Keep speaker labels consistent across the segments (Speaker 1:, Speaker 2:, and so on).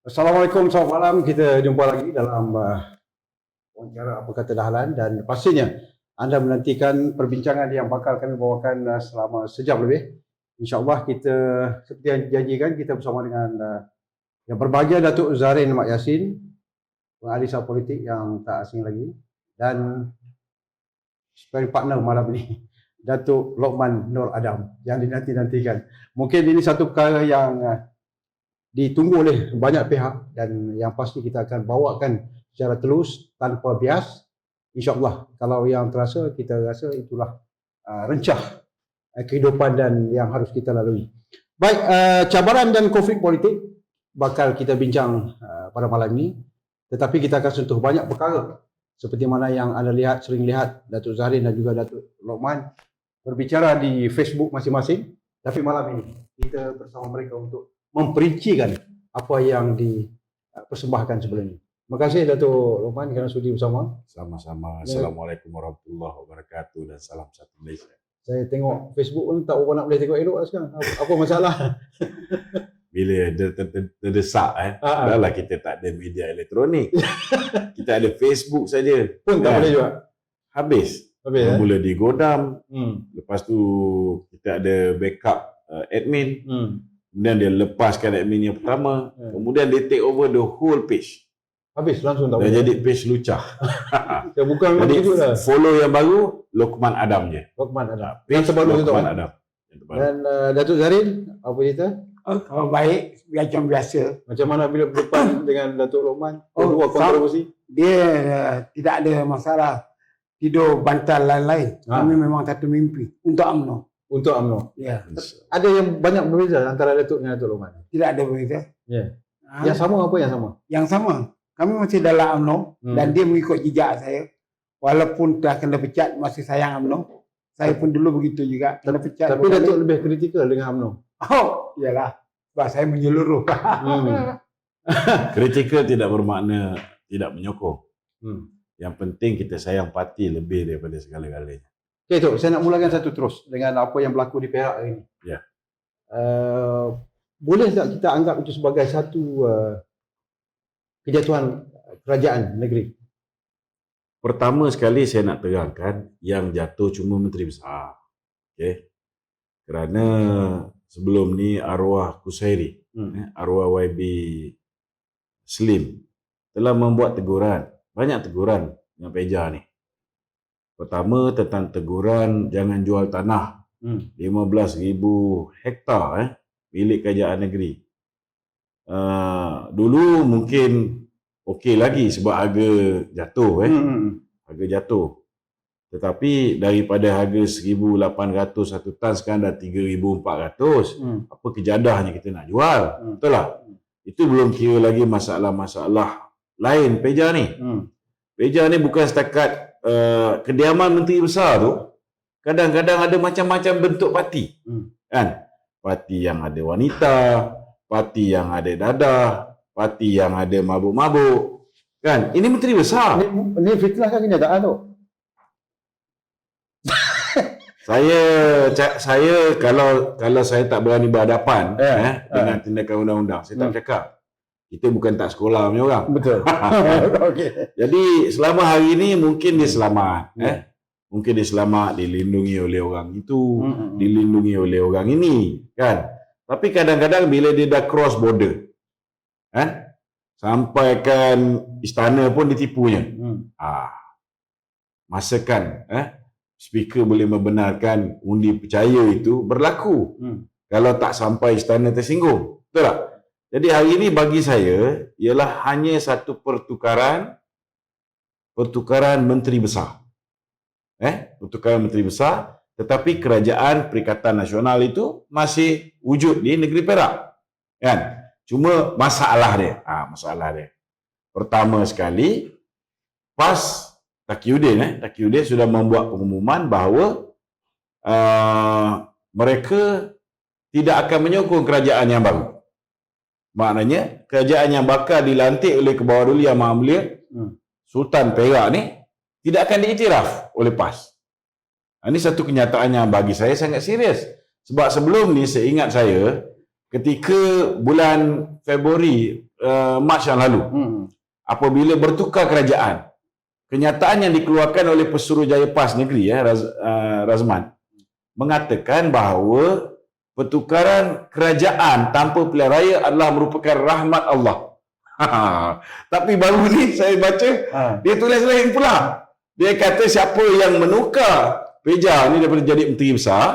Speaker 1: Assalamualaikum, selamat malam. Kita jumpa lagi dalam wawancara Apa Kata Dahlan, dan pastinya anda menantikan perbincangan yang bakal kami bawakan selama sejam lebih. InsyaAllah kita seperti yang dijanjikan, kita bersama dengan yang berbahagia Datuk Zarin Mak Yassin, pengalih politik yang tak asing lagi, dan sparring partner malam ini Datuk Lokman Nur Adam yang dinanti-nantikan. Mungkin ini satu perkara yang ditunggu oleh banyak pihak dan yang pasti kita akan bawakan secara telus tanpa bias. InsyaAllah kalau yang terasa, kita rasa itulah rencah kehidupan dan yang harus kita lalui. Baik, cabaran dan konflik politik bakal kita bincang pada malam ini, tetapi kita akan sentuh banyak perkara seperti mana yang anda sering lihat Datuk Zarin dan juga Datuk Lokman berbicara di Facebook masing-masing. Tapi malam ini kita bersama mereka untuk memperincikan apa yang dipersembahkan sebelum ini. Terima kasih Datuk Lokman kerana sudi bersama.
Speaker 2: Sama-sama. Assalamualaikum warahmatullahi wabarakatuh dan salam satu Malaysia.
Speaker 1: Saya tengok Facebook pun tak berapa nak boleh tengok elok sekarang. Apa masalah?
Speaker 2: Bila terdesak dah lah kita tak ada media elektronik. Kita ada Facebook saja.
Speaker 1: Pun tak boleh juga.
Speaker 2: Habis. Mula di Godam. Lepas tu kita ada backup admin. Kemudian dia lepaskan admin yang pertama. Kemudian dia take over the whole page.
Speaker 1: Habis langsung tak boleh.
Speaker 2: Dah jadi page lucah.
Speaker 1: Ya, bukan
Speaker 2: jadi
Speaker 1: lah.
Speaker 2: follow yang baru Lokman Adam je.
Speaker 1: Lokman Adam.
Speaker 2: Page
Speaker 1: terbaru
Speaker 2: Lokman Adam.
Speaker 1: Dan Datuk Zarin, apa cerita?
Speaker 3: Oh, baik, macam biasa.
Speaker 1: Macam mana bila berdepan dengan Datuk Lokman? Dua kontroversi.
Speaker 3: Dia tidak ada masalah tidur bantal lain-lain. Kami memang satu mimpi untuk UMNO.
Speaker 1: Untuk UMNO.
Speaker 3: Ya.
Speaker 1: Ada yang banyak berbeza antara Datuk dengan Datuk Lokman?
Speaker 3: Tidak ada berbeza.
Speaker 1: Ya. Yang sama apa yang sama?
Speaker 3: Yang sama. Kami masih dalam UMNO dan dia mengikut jejak saya. Walaupun dah kena pecat, masih sayang UMNO. Saya pun dulu begitu juga. Kena pecat.
Speaker 1: Tapi Datuk lebih kritikal dengan UMNO.
Speaker 3: Oh, iyalah. Sebab saya menyeluruh.
Speaker 2: Kritikal tidak bermakna tidak menyokong. Yang penting kita sayang parti lebih daripada segala-galanya.
Speaker 1: Okey, Tok, saya nak mulakan satu terus dengan apa yang berlaku di Perak hari ini.
Speaker 2: Ya.
Speaker 1: Boleh tak kita anggap itu sebagai satu kejatuhan kerajaan negeri?
Speaker 2: Pertama sekali saya nak terangkan yang jatuh cuma Menteri Besar. Okey. Kerana sebelum ni arwah Kusairi, arwah YB Slim telah membuat teguran, banyak teguran dengan Peja ni. Pertama tentang teguran jangan jual tanah 15,000 hektar milik kerajaan negeri. Dulu mungkin okey lagi sebab harga jatuh harga jatuh. Tetapi daripada harga 1,800 satu tan sekarang dah 3,400. Apa kejadahnya kita nak jual? Betul lah. Itu belum kira lagi masalah-masalah lain Peja ni. Peja ni bukan setakat kediaman Menteri Besar tu. Kadang-kadang ada macam-macam bentuk parti. Kan? Parti yang ada wanita, parti yang ada dadah, parti yang ada mabuk-mabuk. Kan? Ini Menteri Besar.
Speaker 1: Ini fitnah kan kenyataan tu.
Speaker 2: Saya kalau saya tak berani berhadapan dengan tindakan undang-undang, saya tak bercakap. Kita bukan tak sekolah punya orang.
Speaker 1: Betul. Okey.
Speaker 2: Jadi selama hari ini mungkin dia selamat. Mungkin dia selamat, dilindungi oleh orang itu, dilindungi oleh orang ini, kan? Tapi kadang-kadang bila dia dah cross border, sampaikan istana pun ditipunya. Masakan speaker boleh membenarkan undi percaya itu berlaku. Kalau tak sampai istana tersinggung. Betul tak? Jadi hari ini bagi saya ialah hanya satu pertukaran Menteri Besar. Pertukaran Menteri Besar, tetapi kerajaan Perikatan Nasional itu masih wujud di negeri Perak. Kan? Cuma masalah dia. Pertama sekali, PAS Taqiyuddin sudah membuat pengumuman bahawa mereka tidak akan menyokong kerajaan yang baru. Maknanya kerajaan yang bakal dilantik oleh Kebawah Duli Yang Maha Mulia Sultan Perak ni tidak akan diiktiraf oleh PAS. Ini satu kenyataan yang bagi saya sangat serius. Sebab sebelum ni seingat saya ketika bulan Februari, Mac yang lalu, apabila bertukar kerajaan, kenyataan yang dikeluarkan oleh Pesuruhjaya PAS Negeri, Razman, mengatakan bahawa pertukaran kerajaan tanpa pilihan raya adalah merupakan rahmat Allah. Tapi baru ni saya baca, dia tulis lain pula. Dia kata siapa yang menukar Peja ni daripada jadi menteri besar,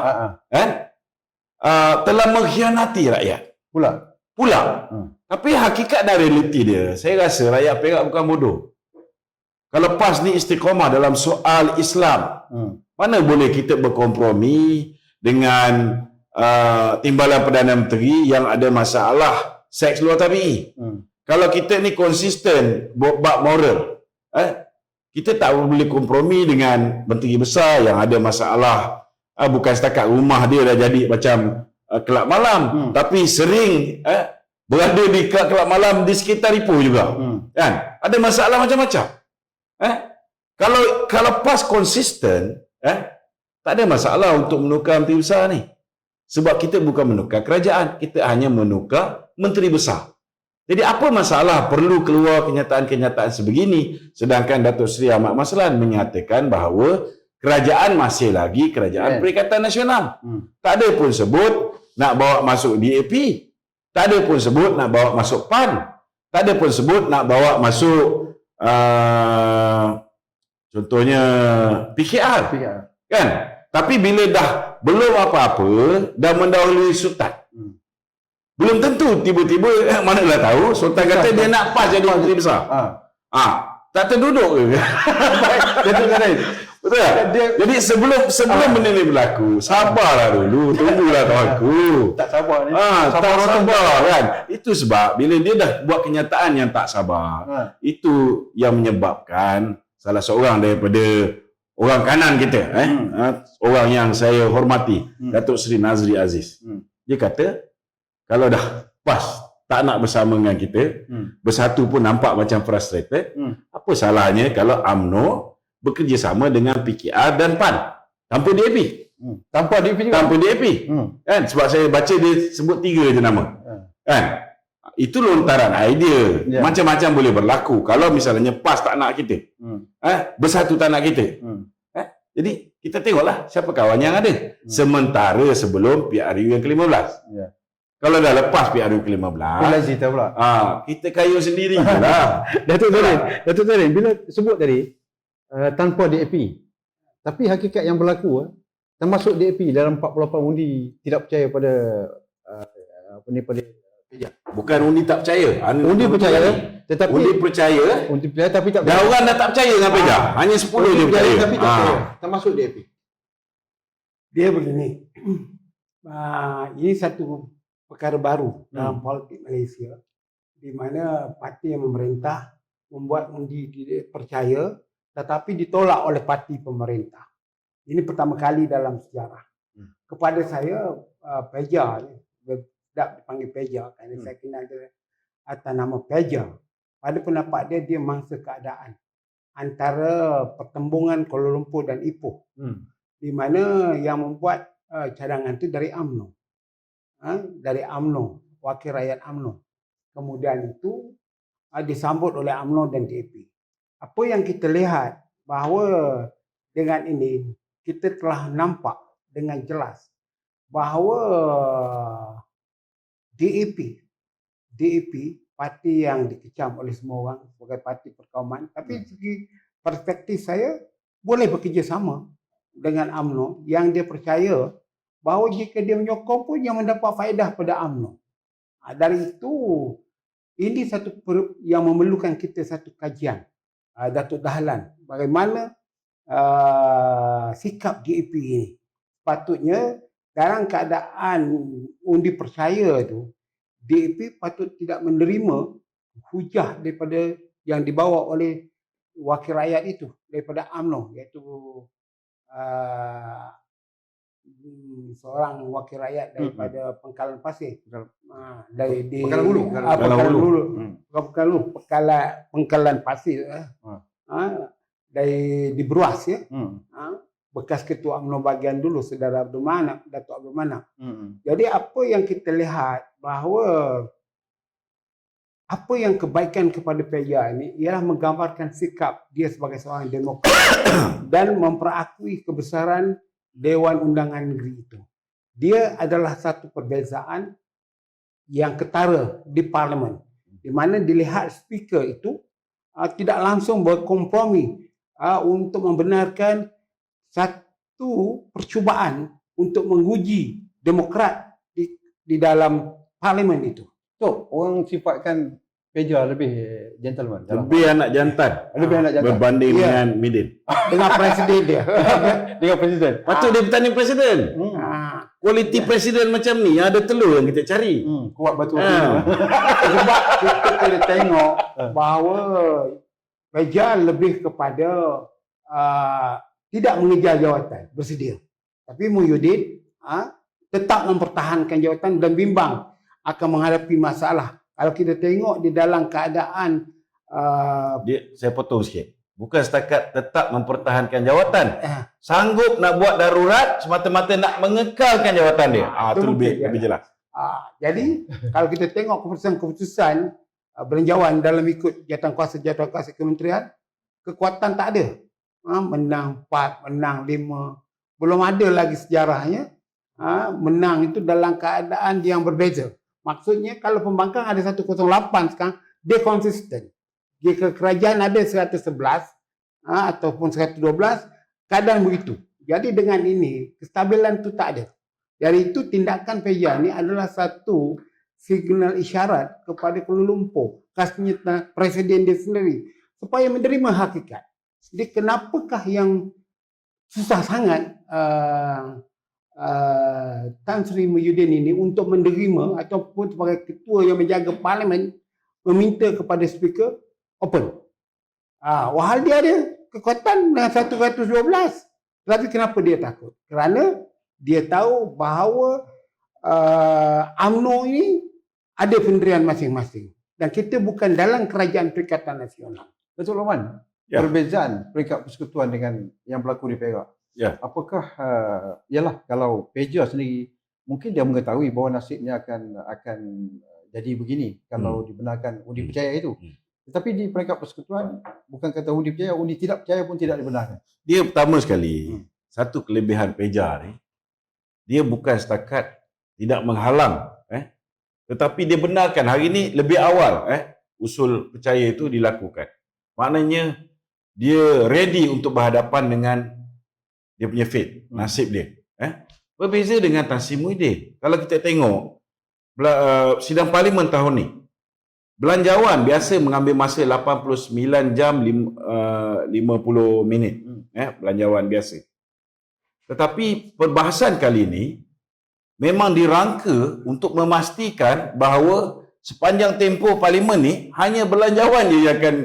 Speaker 2: telah mengkhianati rakyat. Pula. Tapi hakikat dan realiti dia, saya rasa rakyat Perak bukan bodoh. Kalau PAS ni istiqamah dalam soal Islam, mana boleh kita berkompromi dengan timbalan Perdana Menteri yang ada masalah seks luar tabi'i. Kalau kita ni konsisten bab moral, kita tak boleh kompromi dengan menteri besar yang ada masalah, bukan setakat rumah dia dah jadi macam kelab malam, tapi sering berada di kelab malam di sekitar Ipoh juga. Kan? Ada masalah macam-macam. Kalau PAS konsisten, tak ada masalah untuk menukar menteri besar ni. Sebab kita bukan menukar kerajaan, kita hanya menukar menteri besar. Jadi apa masalah perlu keluar kenyataan-kenyataan sebegini, sedangkan Datuk Seri Ahmad Maslan menyatakan bahawa kerajaan masih lagi kerajaan Perikatan Nasional. Tak ada pun sebut nak bawa masuk DAP. Tak ada pun sebut nak bawa masuk PAN. Tak ada pun sebut nak bawa masuk contohnya PKR. Kan? Tapi bila dah belum apa-apa, dah mendahului Sultan. Belum tentu tiba-tiba manalah tahu Sultan kata dia nak PAS jadi menteri besar. Tak terduduk ke? Betul tak? Jadi sebelum benda ni berlaku, sabarlah dulu, tunggulah tuanku.
Speaker 1: Tak sabar ni.
Speaker 2: Tak sabar kan. Itu sebab bila dia dah buat kenyataan yang tak sabar, itu yang menyebabkan salah seorang daripada orang kanan kita, orang yang saya hormati, Datuk Seri Nazri Aziz. Dia kata, kalau dah PAS tak nak bersama dengan kita, bersatu pun nampak macam frustrated, apa salahnya kalau UMNO bekerjasama dengan PKR dan PAN tanpa DAP?
Speaker 1: Tanpa DAP juga?
Speaker 2: Tanpa DAP. Kan? Sebab saya baca dia sebut 3 je nama. Kan? Itu lontaran idea. Macam-macam boleh berlaku kalau misalnya PAS tak nak kita. Bersatu tak nak kita. Jadi kita tengoklah siapa kawan yang ada. Sementara sebelum PRU yang ke-15. Kalau dah lepas PRU ke-15,
Speaker 1: cerita pula.
Speaker 2: Kita kayu sendiri pula.
Speaker 1: Datuk Tarin, bila sebut tadi tanpa DAP, tapi hakikat yang berlaku termasuk DAP dalam 48 undi tidak percaya pada pada Peja.
Speaker 2: Bukan undi tak percaya.
Speaker 1: Undi percaya, tetapi
Speaker 2: undi percaya
Speaker 1: tapi tak percaya.
Speaker 2: Dah orang dah tak percaya dengan Peja. Hanya 10 je percaya.
Speaker 1: Tapi tak percaya. Termasuk DAP.
Speaker 3: Dia begini. Ini satu perkara baru dalam politik Malaysia, di mana parti yang memerintah membuat undi tidak percaya tetapi ditolak oleh parti pemerintah. Ini pertama kali dalam sejarah. Kepada saya, Peja, tidak dipanggil Peja kerana saya kenal dia atas nama Peja. Pada pendapat dia mangsa keadaan antara pertembungan Kuala Lumpur dan Ipoh, di mana yang membuat cadangan itu dari UMNO. Dari UMNO, wakil rakyat UMNO. Kemudian itu disambut oleh UMNO dan DAP. Apa yang kita lihat bahawa dengan ini kita telah nampak dengan jelas bahawa DAP parti yang dikecam oleh semua orang sebagai parti perkauman, tapi segi perspektif saya boleh bekerjasama dengan UMNO yang dia percaya bahawa jika dia menyokong pun yang mendapat faedah pada UMNO. Dari itu, ini satu yang memerlukan kita satu kajian, Datuk Dahlan, bagaimana sikap DAP ini. Patutnya dalam keadaan undi percaya tu, DAP patut tidak menerima hujah daripada yang dibawa oleh wakil rakyat itu daripada UMNO, iaitu seorang wakil rakyat daripada Pengkalan Pasir, Pengkalan Pasir, dari di Beruas, ya. bekas Ketua UMNO bagian dulu, Saudara Abdul Manap, Datuk Abdul Manap.
Speaker 1: Hmm.
Speaker 3: Jadi apa yang kita lihat bahawa apa yang kebaikan kepada PJ ini ialah menggambarkan sikap dia sebagai seorang demokrat dan memperakui kebesaran Dewan Undangan Negeri itu. Dia adalah satu perbezaan yang ketara di Parlimen, di mana dilihat speaker itu tidak langsung berkompromi untuk membenarkan satu percubaan untuk menguji Demokrat di dalam Parlimen itu.
Speaker 1: So, orang sifatkan Peja lebih gentleman.
Speaker 2: Lebih anak jantan.
Speaker 1: Lebih anak jantan.
Speaker 2: Berbanding
Speaker 3: Ya.
Speaker 2: dengan Midin.
Speaker 3: Dengan presiden dia.
Speaker 1: Dengan presiden.
Speaker 2: Patut dia bertanding presiden.
Speaker 3: Ah,
Speaker 2: Kualiti presiden macam ni ada telur yang kita cari.
Speaker 1: Kuat batu
Speaker 2: Ah.
Speaker 1: api.
Speaker 3: sebab kita boleh tengok bahawa Peja lebih kepada tidak mengejar jawatan, bersedia. Tapi Muhyiddin tetap mempertahankan jawatan dan bimbang akan menghadapi masalah. Kalau kita tengok di dalam keadaan
Speaker 2: Saya potong sikit. Bukan setakat tetap mempertahankan jawatan.
Speaker 3: Eh.
Speaker 2: Sanggup nak buat darurat semata-mata nak mengekalkan jawatan dia.
Speaker 3: Itu
Speaker 2: Itu
Speaker 3: mungkin,
Speaker 2: lebih jelas.
Speaker 3: jadi kalau kita tengok keputusan-keputusan belanjawan dalam ikut jawatan kuasa kementerian, kekuatan tak ada. Menang 4, menang 5. Belum ada lagi sejarahnya menang itu dalam keadaan yang berbeza. Maksudnya kalau pembangkang ada 108 sekarang, dia konsisten. Jika kerajaan ada 111 ataupun 112, keadaan begitu. Jadi dengan ini, kestabilan itu tak ada. Dari itu tindakan Peja ini adalah satu signal isyarat kepada Kuala Lumpur, khasnya presiden dia sendiri, supaya menerima hakikat. Jadi kenapakah yang susah sangat Tan Sri Muhyiddin ini untuk menerima ataupun sebagai ketua yang menjaga parlimen meminta kepada speaker open. Wahal dia ada kekuatan dengan 112. Tapi kenapa dia takut? Kerana dia tahu bahawa UMNO ini ada pendirian masing-masing. Dan kita bukan dalam kerajaan Perikatan Nasional.
Speaker 1: Datuk Loman,
Speaker 2: Ya.
Speaker 1: perbezaan peringkat persekutuan dengan yang berlaku di Perak.
Speaker 2: Ya.
Speaker 1: Apakah ialah kalau Peja sendiri mungkin dia mengetahui bahawa nasibnya akan jadi begini kalau dibenarkan undi percaya itu. Tetapi di peringkat persekutuan bukan kata undi percaya, undi tidak percaya pun tidak dibenarkan.
Speaker 2: Dia pertama sekali, satu kelebihan Peja ni, dia bukan setakat tidak menghalang, tetapi dia benarkan hari ni lebih awal usul percaya itu dilakukan. Maknanya dia ready untuk berhadapan dengan dia punya fate, nasib dia. Berbeza dengan Tan Sri Muhyiddin. Kalau kita tengok sidang parlimen tahun ni, belanjawan biasa mengambil masa 89 jam 50 minit. Belanjawan biasa. Tetapi perbahasan kali ini memang dirangka untuk memastikan bahawa sepanjang tempoh parlimen ni hanya belanjawan je yang akan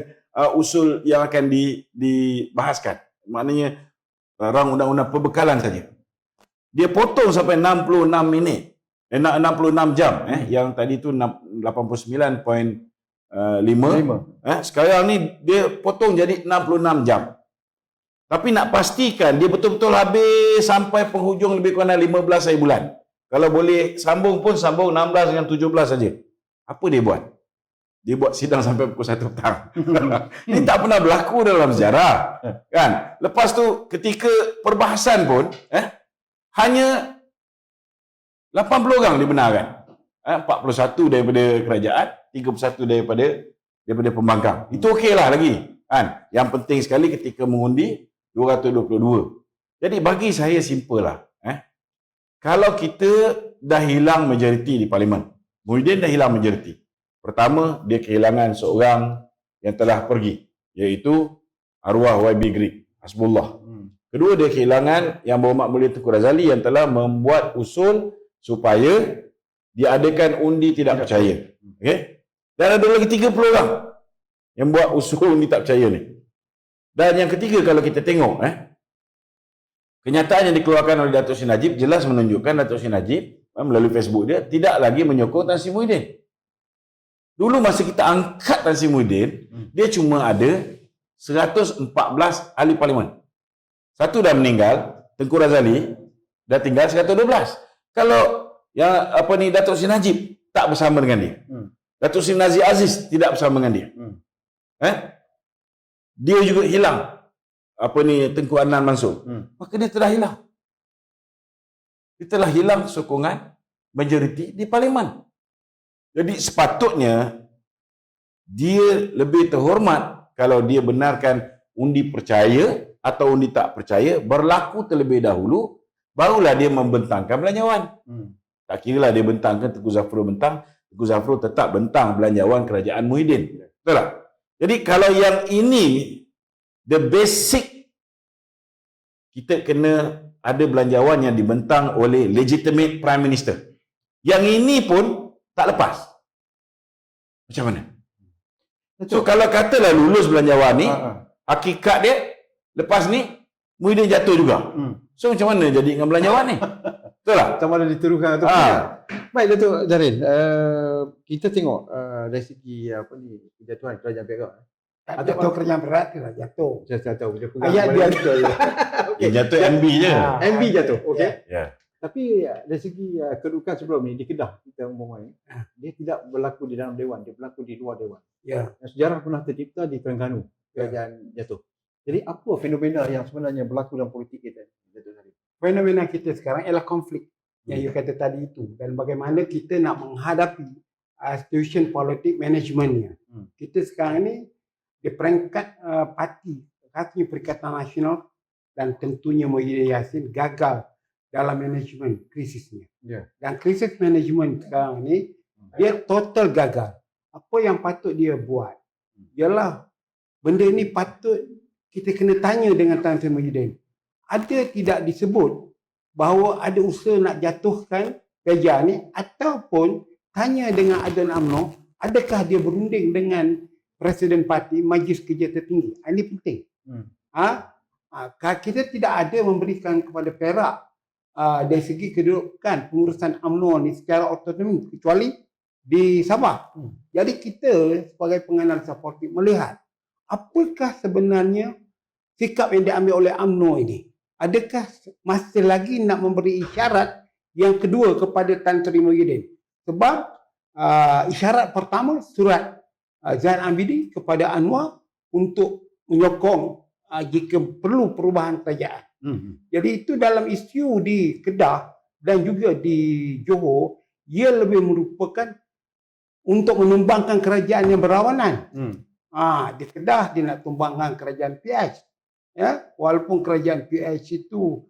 Speaker 2: usul yang akan dibahaskan. Maknanya rang undang-undang perbekalan saja. Dia potong sampai 66 minit. 66 jam yang tadi tu 89.5. Sekarang ni dia potong jadi 66 jam. Tapi nak pastikan dia betul-betul habis sampai penghujung lebih kurang 15 hari bulan. Kalau boleh sambung pun sambung 16 dengan 17 saja. Apa dia buat? Dia buat sidang sampai pukul 1 petang. Ini tak pernah berlaku dalam sejarah. Kan? Lepas tu ketika perbahasan pun hanya 80 orang dibenarkan. 41 daripada kerajaan, 31 daripada pembangkang. Itu okeylah lagi. Kan? Yang penting sekali ketika mengundi 222. Jadi bagi saya simple lah. Kalau kita dah hilang majoriti di parlimen, Muhyiddin dah hilang majoriti. Pertama, dia kehilangan seorang yang telah pergi, iaitu arwah YB Greek, Hasbullah. Kedua, dia kehilangan Yang Berhormat Mulia Tengku Razali yang telah membuat usul supaya diadakan undi tidak percaya. Okay? Dan ada lagi 30 orang yang buat usul undi tak percaya ni. Dan yang ketiga, kalau kita tengok, kenyataan yang dikeluarkan oleh Datuk Seri Najib jelas menunjukkan Datuk Seri Najib melalui Facebook dia tidak lagi menyokong Tan Sri Muhyiddin. Dulu masa kita angkat Tan Sri Muhyiddin, dia cuma ada 114 ahli parlimen. Satu dah meninggal, Tengku Razali dah tinggal 112. Kalau yang Datuk Seri Najib tak bersama dengan dia. Datuk Seri Nazir Aziz tidak bersama dengan dia. Dia juga hilang. Tengku Adnan Mansur. Maka dia telah hilang. Dia telah hilang sokongan majoriti di parlimen. Jadi sepatutnya dia lebih terhormat kalau dia benarkan undi percaya atau undi tak percaya berlaku terlebih dahulu, barulah dia membentangkan belanjawan. Tak kira lah dia bentangkan Tengku Zafrul bentang, Tengku Zafrul tetap bentang belanjawan kerajaan Muhyiddin. Betul tak? Jadi kalau yang ini, the basic, kita kena ada belanjawan yang dibentang oleh legitimate Prime Minister. Yang ini pun tak lepas. Macam mana? So kalau katalah lulus belanjawan ni, hakikat dia lepas ni Muhyiddin jatuh juga. So macam mana jadi dengan belanjawan ni? Betul tak?
Speaker 1: Sama ada dituduhkan atau tidak. Baik Datuk Jarin, kita tengok dari segi kejatuhan kerajaan Perak.
Speaker 3: Jatuh kerajaan Perak tu lah jatuh.
Speaker 1: Saya tahu dia pegang.
Speaker 3: Ayat dia
Speaker 1: betul.
Speaker 2: Yang jatuh MB je.
Speaker 1: MB jatuh. Okey.
Speaker 2: Ya.
Speaker 1: Tapi dari segi kedudukan sebelum ni di Kedah kita umumkan, dia tidak berlaku di dalam dewan, dia berlaku di luar dewan.
Speaker 3: Ya.
Speaker 1: Sejarah pernah tercipta di Terengganu kerajaan jatuh. Jadi apa fenomena yang sebenarnya berlaku dalam politik kita?
Speaker 3: Fenomena kita sekarang ialah konflik yang you kata tadi itu, dan bagaimana kita nak menghadapi institution politik managementnya. Kita sekarang ni di peringkat parti, khasnya Perikatan Nasional dan tentunya Muhyiddin Yassin gagal dalam manajemen krisisnya. Dan krisis manajemen sekarang ni dia total gagal. Apa yang patut dia buat ialah benda ni patut kita kena tanya dengan Tan Sri Muhyiddin. Ada tidak disebut bahawa ada usaha nak jatuhkan kerajaan ni, ataupun tanya dengan Adan UMNO, adakah dia berunding dengan Presiden Parti Majlis Kerja Tertinggi. Ini penting. Kita tidak ada memberikan kepada Perak dari segi kedudukan pengurusan UMNO ni secara otonomi kecuali di Sabah. Jadi kita sebagai penganalisa politik melihat apakah sebenarnya sikap yang diambil oleh UMNO ini. Adakah masih lagi nak memberi isyarat yang kedua kepada Tan Sri Muhyiddin? Sebab isyarat pertama surat Zain Abidin kepada Anwar untuk menyokong jika perlu perubahan kerajaan. Jadi itu dalam isu di Kedah dan juga di Johor, ia lebih merupakan untuk menumbangkan kerajaan yang berlawanan. Di Kedah dia nak tumbangkan kerajaan PH. Ya, walaupun kerajaan PH itu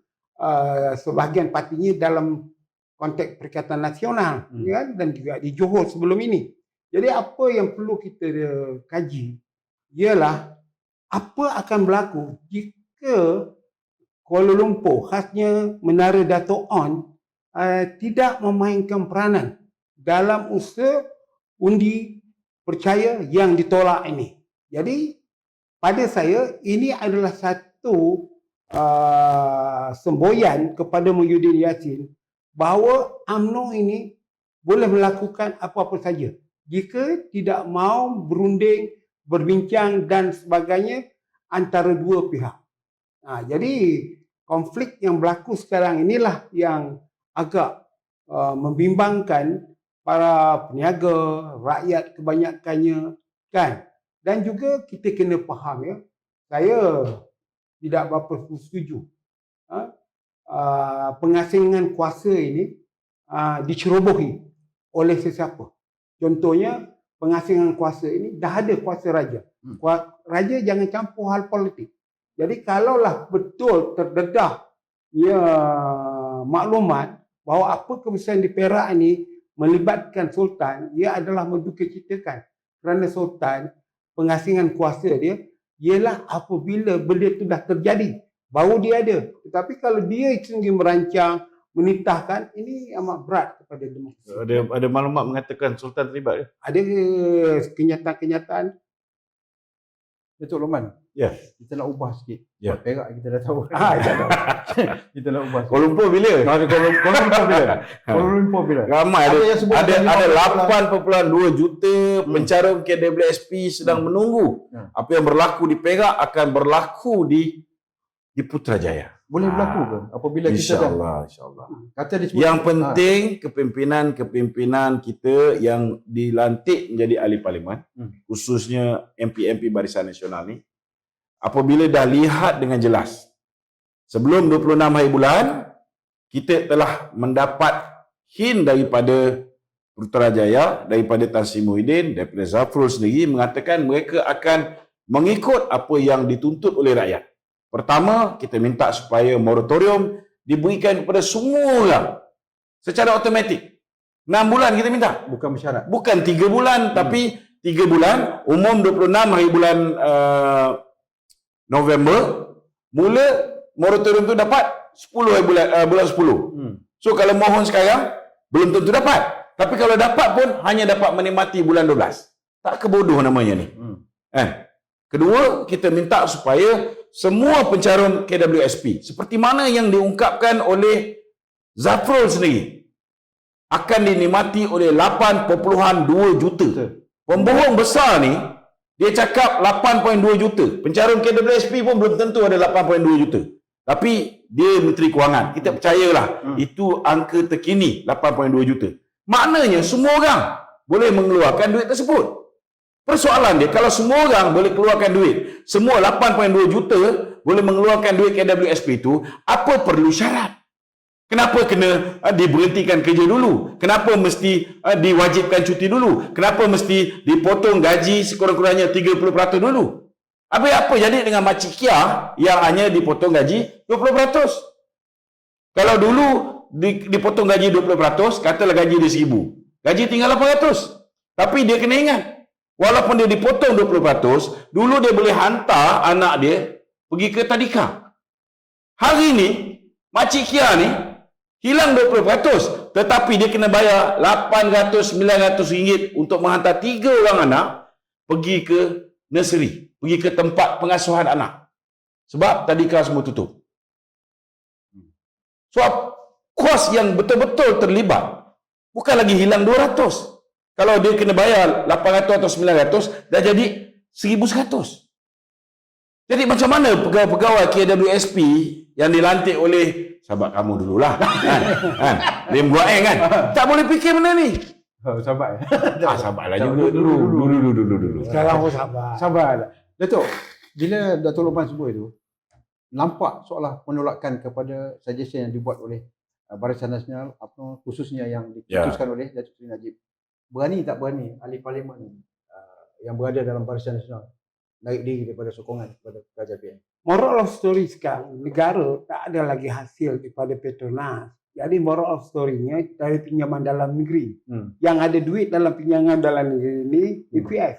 Speaker 3: sebahagian partinya dalam konteks Perikatan Nasional, ya, dan juga di Johor sebelum ini. Jadi apa yang perlu kita kaji ialah apa akan berlaku jika Kuala Lumpur, khasnya Menara Dato' On, tidak memainkan peranan dalam usaha undi percaya yang ditolak ini. Jadi pada saya ini adalah satu semboyan kepada Muhyiddin Yassin bahawa UMNO ini boleh melakukan apa-apa saja jika tidak mau berunding, berbincang dan sebagainya antara dua pihak. Jadi konflik yang berlaku sekarang inilah yang agak membimbangkan para peniaga, rakyat kebanyakannya kan. Dan juga kita kena faham, ya, saya tidak berapa setuju pengasingan kuasa ini dicerobohi oleh sesiapa. Contohnya pengasingan kuasa ini dah ada kuasa raja. Raja jangan campur hal politik. Jadi kalaulah betul terdedah maklumat bahawa apa kebesaran di Perak ini melibatkan Sultan, ia adalah mendukacitakan. Kerana Sultan, pengasingan kuasa dia ialah apabila benda itu dah terjadi, baru dia ada. Tetapi kalau dia sendiri merancang, menitahkan, ini amat berat kepada demokrasi.
Speaker 2: Ada maklumat mengatakan Sultan terlibat ke?
Speaker 3: Ada kenyataan-kenyataan.
Speaker 1: Datuk Loman, kita nak ubah sikit. Perak kita dah tahu. Kita nak ubah.
Speaker 2: Kuala Lumpur bila?
Speaker 1: Kuala Lumpur bila? Kuala Lumpur bila?
Speaker 2: Ramai ada 8.2 juta pencarum KWSP sedang menunggu. Apa yang berlaku di Perak akan berlaku di di Putrajaya.
Speaker 1: Boleh berlaku ke apabila kita dah
Speaker 2: InsyaAllah.
Speaker 1: kata disebut
Speaker 2: Yang penting kepimpinan kita yang dilantik menjadi ahli parlimen, khususnya MP-MP Barisan Nasional ni, apabila dah lihat dengan jelas, sebelum 26 hari bulan, kita telah mendapat hint daripada Putrajaya, daripada Tan Sri Muhyiddin, daripada Zafrul sendiri mengatakan mereka akan mengikut apa yang dituntut oleh rakyat. Pertama, kita minta supaya moratorium diberikan kepada semua orang secara automatik. 6 bulan kita minta.
Speaker 1: bukan bersyarat.
Speaker 2: Bukan 3 bulan, tapi 3 bulan, umum 26 hari bulan November, mula moratorium tu dapat 10 hari bulan 10. So kalau mohon sekarang, belum tentu dapat. Tapi kalau dapat pun, hanya dapat menikmati bulan 12. Tak kebodoh namanya ni. Kedua, kita minta supaya semua pencalon KWSP, seperti mana yang diungkapkan oleh Zafrul sendiri, akan dinikmati oleh 8.2 juta. Pembohong besar ni, dia cakap 8.2 juta. Pencalon KWSP pun belum tentu ada 8.2 juta. Tapi dia Menteri Kewangan. Kita percayalah, itu angka terkini 8.2 juta. Maknanya semua orang boleh mengeluarkan duit tersebut. Persoalan dia, kalau semua orang boleh keluarkan duit, semua 8.2 juta boleh mengeluarkan duit KWSP itu, apa perlu syarat? Kenapa kena diberhentikan kerja dulu? Kenapa mesti diwajibkan cuti dulu? Kenapa mesti dipotong gaji sekurang-kurangnya 30% dulu? Habis apa jadi dengan Makcik Kia yang hanya dipotong gaji 20%? Kalau dulu dipotong gaji 20%, katalah gaji dia 1,000. Gaji tinggal 800. Tapi dia kena ingat, walaupun dia dipotong 20%, dulu dia boleh hantar anak dia pergi ke tadika. Hari ni, Makcik Kia ni hilang 20%, tetapi dia kena bayar 800-900 ringgit untuk menghantar 3 orang anak pergi ke nursery, pergi ke tempat pengasuhan anak. Sebab tadika semua tutup. So, kos yang betul-betul terlibat bukan lagi hilang 200. Kalau dia kena bayar 800 atau 900, dah jadi 1,100. Jadi macam mana pegawai-pegawai KWSP yang dilantik oleh sahabat kamu dululah, Lim Guaeng kan, tak boleh fikir benda ni.
Speaker 1: Sabar.
Speaker 2: Sabarlah juga dulu.
Speaker 3: Sekarang pun sabar.
Speaker 1: Sabar. Datuk, bila Datuk Lopan sebut itu, nampak seolah penolakan kepada suggestion yang dibuat oleh Barisan Nasional, khususnya yang diputuskan oleh Datuk Seri Najib. Berani tak berani ahli parlimen yang berada dalam Barisan Nasional naik diri daripada sokongan kepada kerajaan PN?
Speaker 3: Moral of story sekarang, negara tak ada lagi hasil daripada Petronas. Jadi moral of story-nya dari pinjaman dalam negeri. Yang ada duit dalam pinjaman dalam negeri ini EPF.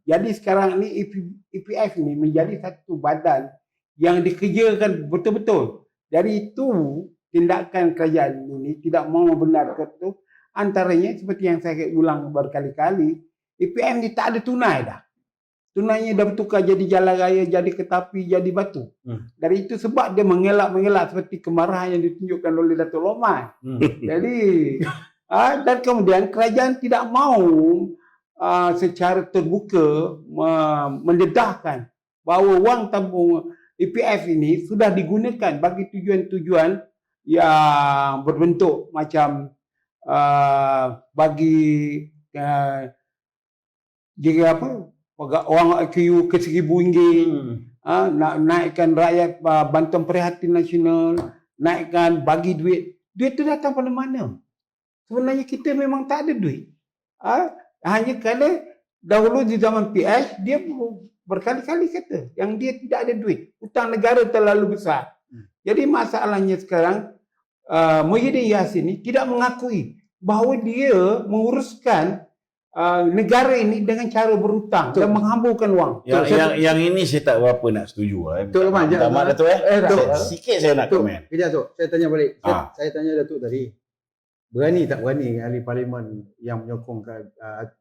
Speaker 3: Jadi sekarang ni EPF ini menjadi satu badan yang dikerjakan betul-betul. Jadi itu tindakan kerajaan ini tidak mau membenarkan itu. Antaranya seperti yang saya ulang berkali-kali, EPM ni tak ada tunai dah. Tunainya dah bertukar jadi jalan raya, jadi keretapi, jadi batu. Dari itu sebab dia mengelak-mengelak seperti kemarahan yang ditunjukkan oleh Datuk Lopan. Jadi dan kemudian kerajaan tidak mahu secara terbuka mendedahkan bahawa wang tabung EPF ini sudah digunakan bagi tujuan-tujuan yang berbentuk macam bagi jika orang IQ ke RM1,000, nak naikkan rakyat bantuan prihatin nasional, naikkan bagi duit itu datang pada mana? Sebenarnya kita memang tak ada duit. Hanya kerana dahulu di zaman PS dia berkali-kali kata yang dia tidak ada duit, hutang negara terlalu besar. Jadi masalahnya sekarang Muhyiddin Yassin ini tidak mengakui bahawa dia menguruskan negara ini dengan cara berhutang dan menghamburkan wang.
Speaker 2: Yang ini saya tak berapa nak setuju.
Speaker 1: Tok Lopan,
Speaker 2: Minta maaf Datuk. Sikit saya nak komen.
Speaker 1: Kejap Tok, saya tanya balik. Saya tanya Datuk tadi, berani tak berani ahli parlimen yang menyokong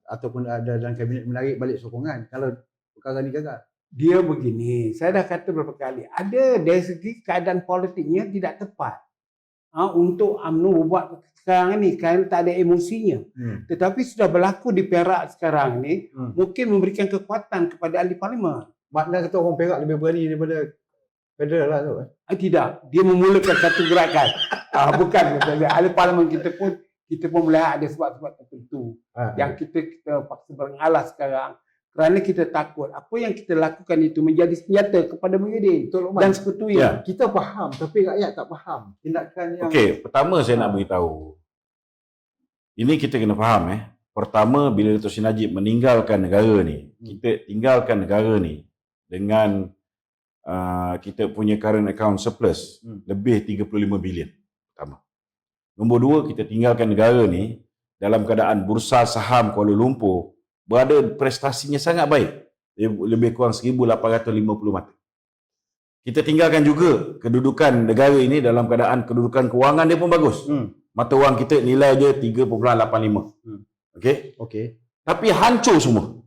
Speaker 1: ataupun ada dalam kabinet menarik balik sokongan kalau perkara ni gagal?
Speaker 3: Dia begini, saya dah kata beberapa kali, ada dari segi keadaan politiknya tidak tepat untuk UMNO buat sekarang ni kerana tak ada emosinya. Tetapi sudah berlaku di Perak sekarang ni, mungkin memberikan kekuatan kepada ahli parlimen.
Speaker 1: Makna kata orang Perak lebih berani daripada Federal lah tu.
Speaker 3: Tidak, dia memulakan satu gerakan. Bukan, ahli parlimen kita pun melihat ada sebab-sebab tertentu yang kita paksa mengalah sekarang kerana kita takut apa yang kita lakukan itu menjadi senjata kepada Muhyiddin dan sekutunya.
Speaker 1: Kita faham tapi rakyat tak faham tindakan yang
Speaker 2: Pertama saya nak beritahu. Ini kita kena faham Pertama, bila Dato' Sri Najib meninggalkan negara ni, kita tinggalkan negara ni dengan kita punya current account surplus lebih 35 bilion. Pertama. Nombor dua, kita tinggalkan negara ni dalam keadaan bursa saham Kuala Lumpur berada prestasinya sangat baik. Lebih kurang 1,850 mata. Kita tinggalkan juga kedudukan negara ini dalam keadaan kedudukan kewangan dia pun bagus. Mata wang kita nilai dia 3.85. Okey. Tapi hancur semua.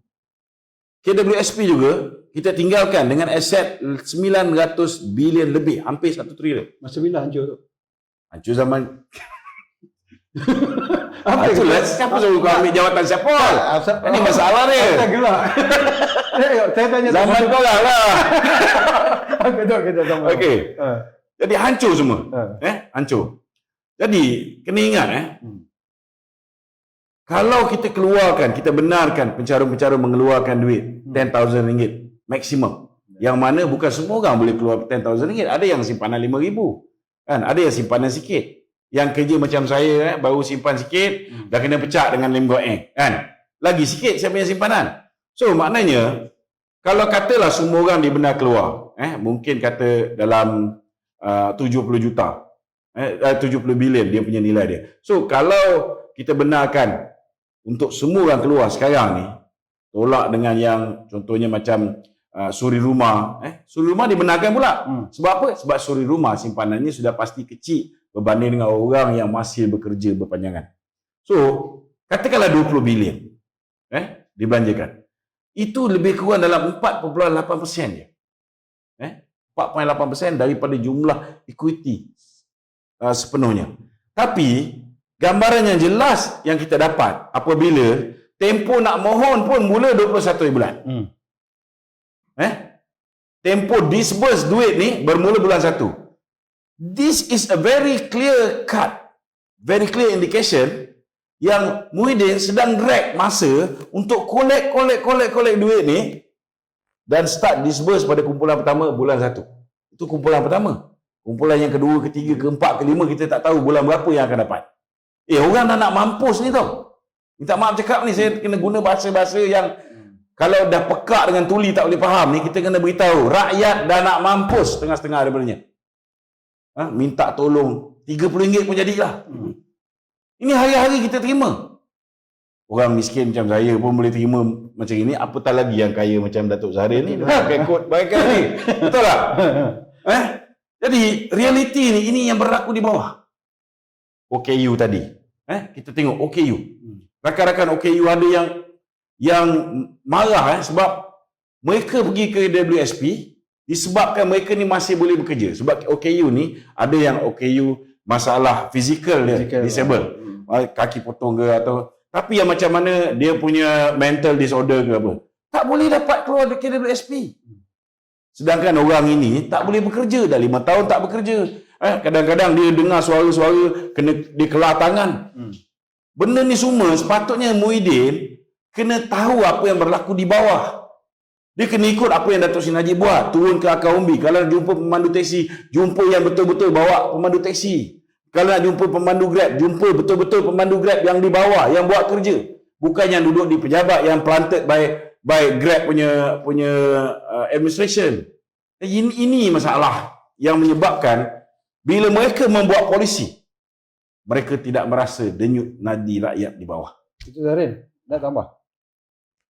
Speaker 2: KWSP juga kita tinggalkan dengan aset 900 bilion lebih, hampir 1 trilion.
Speaker 1: masa bila hancur tu?
Speaker 2: Hancur zaman Hancurlah. Siapa suruh kau ambil jawatan siapa? Ini masalah dia.
Speaker 1: Saya gelak. Saya tanya
Speaker 2: Zaman kau lah.
Speaker 1: Kita sama.
Speaker 2: Okey. Jadi hancur semua. Hancur. Jadi kena ingat kalau kita keluarkan, kita benarkan pencara-pencara mengeluarkan duit RM10,000 maksimum. Yang mana bukan semua orang boleh keluar RM10,000. Ada yang simpanan RM5,000. Kan? Ada yang simpanan sikit. Yang kerja macam saya baru simpan sikit dah kena pecah dengan RM5 kan. Lagi sikit saya punya simpanan. So maknanya kalau katalah semua orang dibenar keluar, mungkin kata dalam 70 juta. 70 bilion dia punya nilai dia. So kalau kita benarkan untuk semua orang keluar sekarang ni, tolak dengan yang contohnya macam suri rumah. Suri rumah dibenarkan pula. Sebab apa? Sebab suri rumah simpanannya sudah pasti kecil berbanding dengan orang yang masih bekerja berpanjangan. So, katakanlah 20 bilion dibelanjakan. Itu lebih kurang dalam 4.8% je. 4.8% daripada jumlah equity sepenuhnya. Tapi gambaran yang jelas yang kita dapat apabila tempoh nak mohon pun mula 21 bulan. Tempoh disburse duit ni bermula bulan 1. This is a very clear cut, very clear indication yang Muhyiddin sedang drag masa untuk collect duit ni dan start disburse pada kumpulan pertama bulan 1. Itu kumpulan pertama. Kumpulan yang kedua, ketiga, keempat, kelima kita tak tahu bulan berapa yang akan dapat. Orang dah nak mampus ni tau. Minta maaf cakap ni, saya kena guna bahasa-bahasa yang kalau dah pekak dengan tuli tak boleh faham ni, kita kena beritahu rakyat dah nak mampus setengah-setengah daripadanya. Minta tolong RM30 pun jadilah. Ini hari-hari kita terima. Orang miskin macam saya pun boleh terima macam ini, apatah lagi yang kaya macam Datuk Zahrin ni pakai kod baikkan ni. Betul tak? Jadi realiti ni, ini yang berlaku di bawah. OKU tadi. Kita tengok OKU. Rakan-rakan OKU ada yang marah sebab mereka pergi ke WSP disebabkan mereka ni masih boleh bekerja. Sebab OKU ni ada yang OKU masalah fizikal dia, disable. Kaki potong ke atau tapi yang macam mana dia punya mental disorder ke apa. Tak boleh dapat keluar dari WSP. Sedangkan orang ini tak boleh bekerja, dah 5 tahun tak bekerja. Kadang-kadang dia dengar suara-suara kena dikelar tangan. Benda ni semua sepatutnya Muhyiddin kena tahu apa yang berlaku di bawah. Dia kena ikut apa yang Datuk Sri Najib buat. Turun ke akar umbi. Kalau nak jumpa pemandu teksi, jumpa yang betul-betul bawa pemandu teksi. Kalau nak jumpa pemandu Grab, jumpa betul-betul pemandu Grab yang di bawah, yang buat kerja. Bukan yang duduk di pejabat yang planted by Grab punya administration. Ini masalah yang menyebabkan bila mereka membuat polisi, mereka tidak merasa denyut nadi rakyat di bawah.
Speaker 1: Itu Zahrin, nak tambah?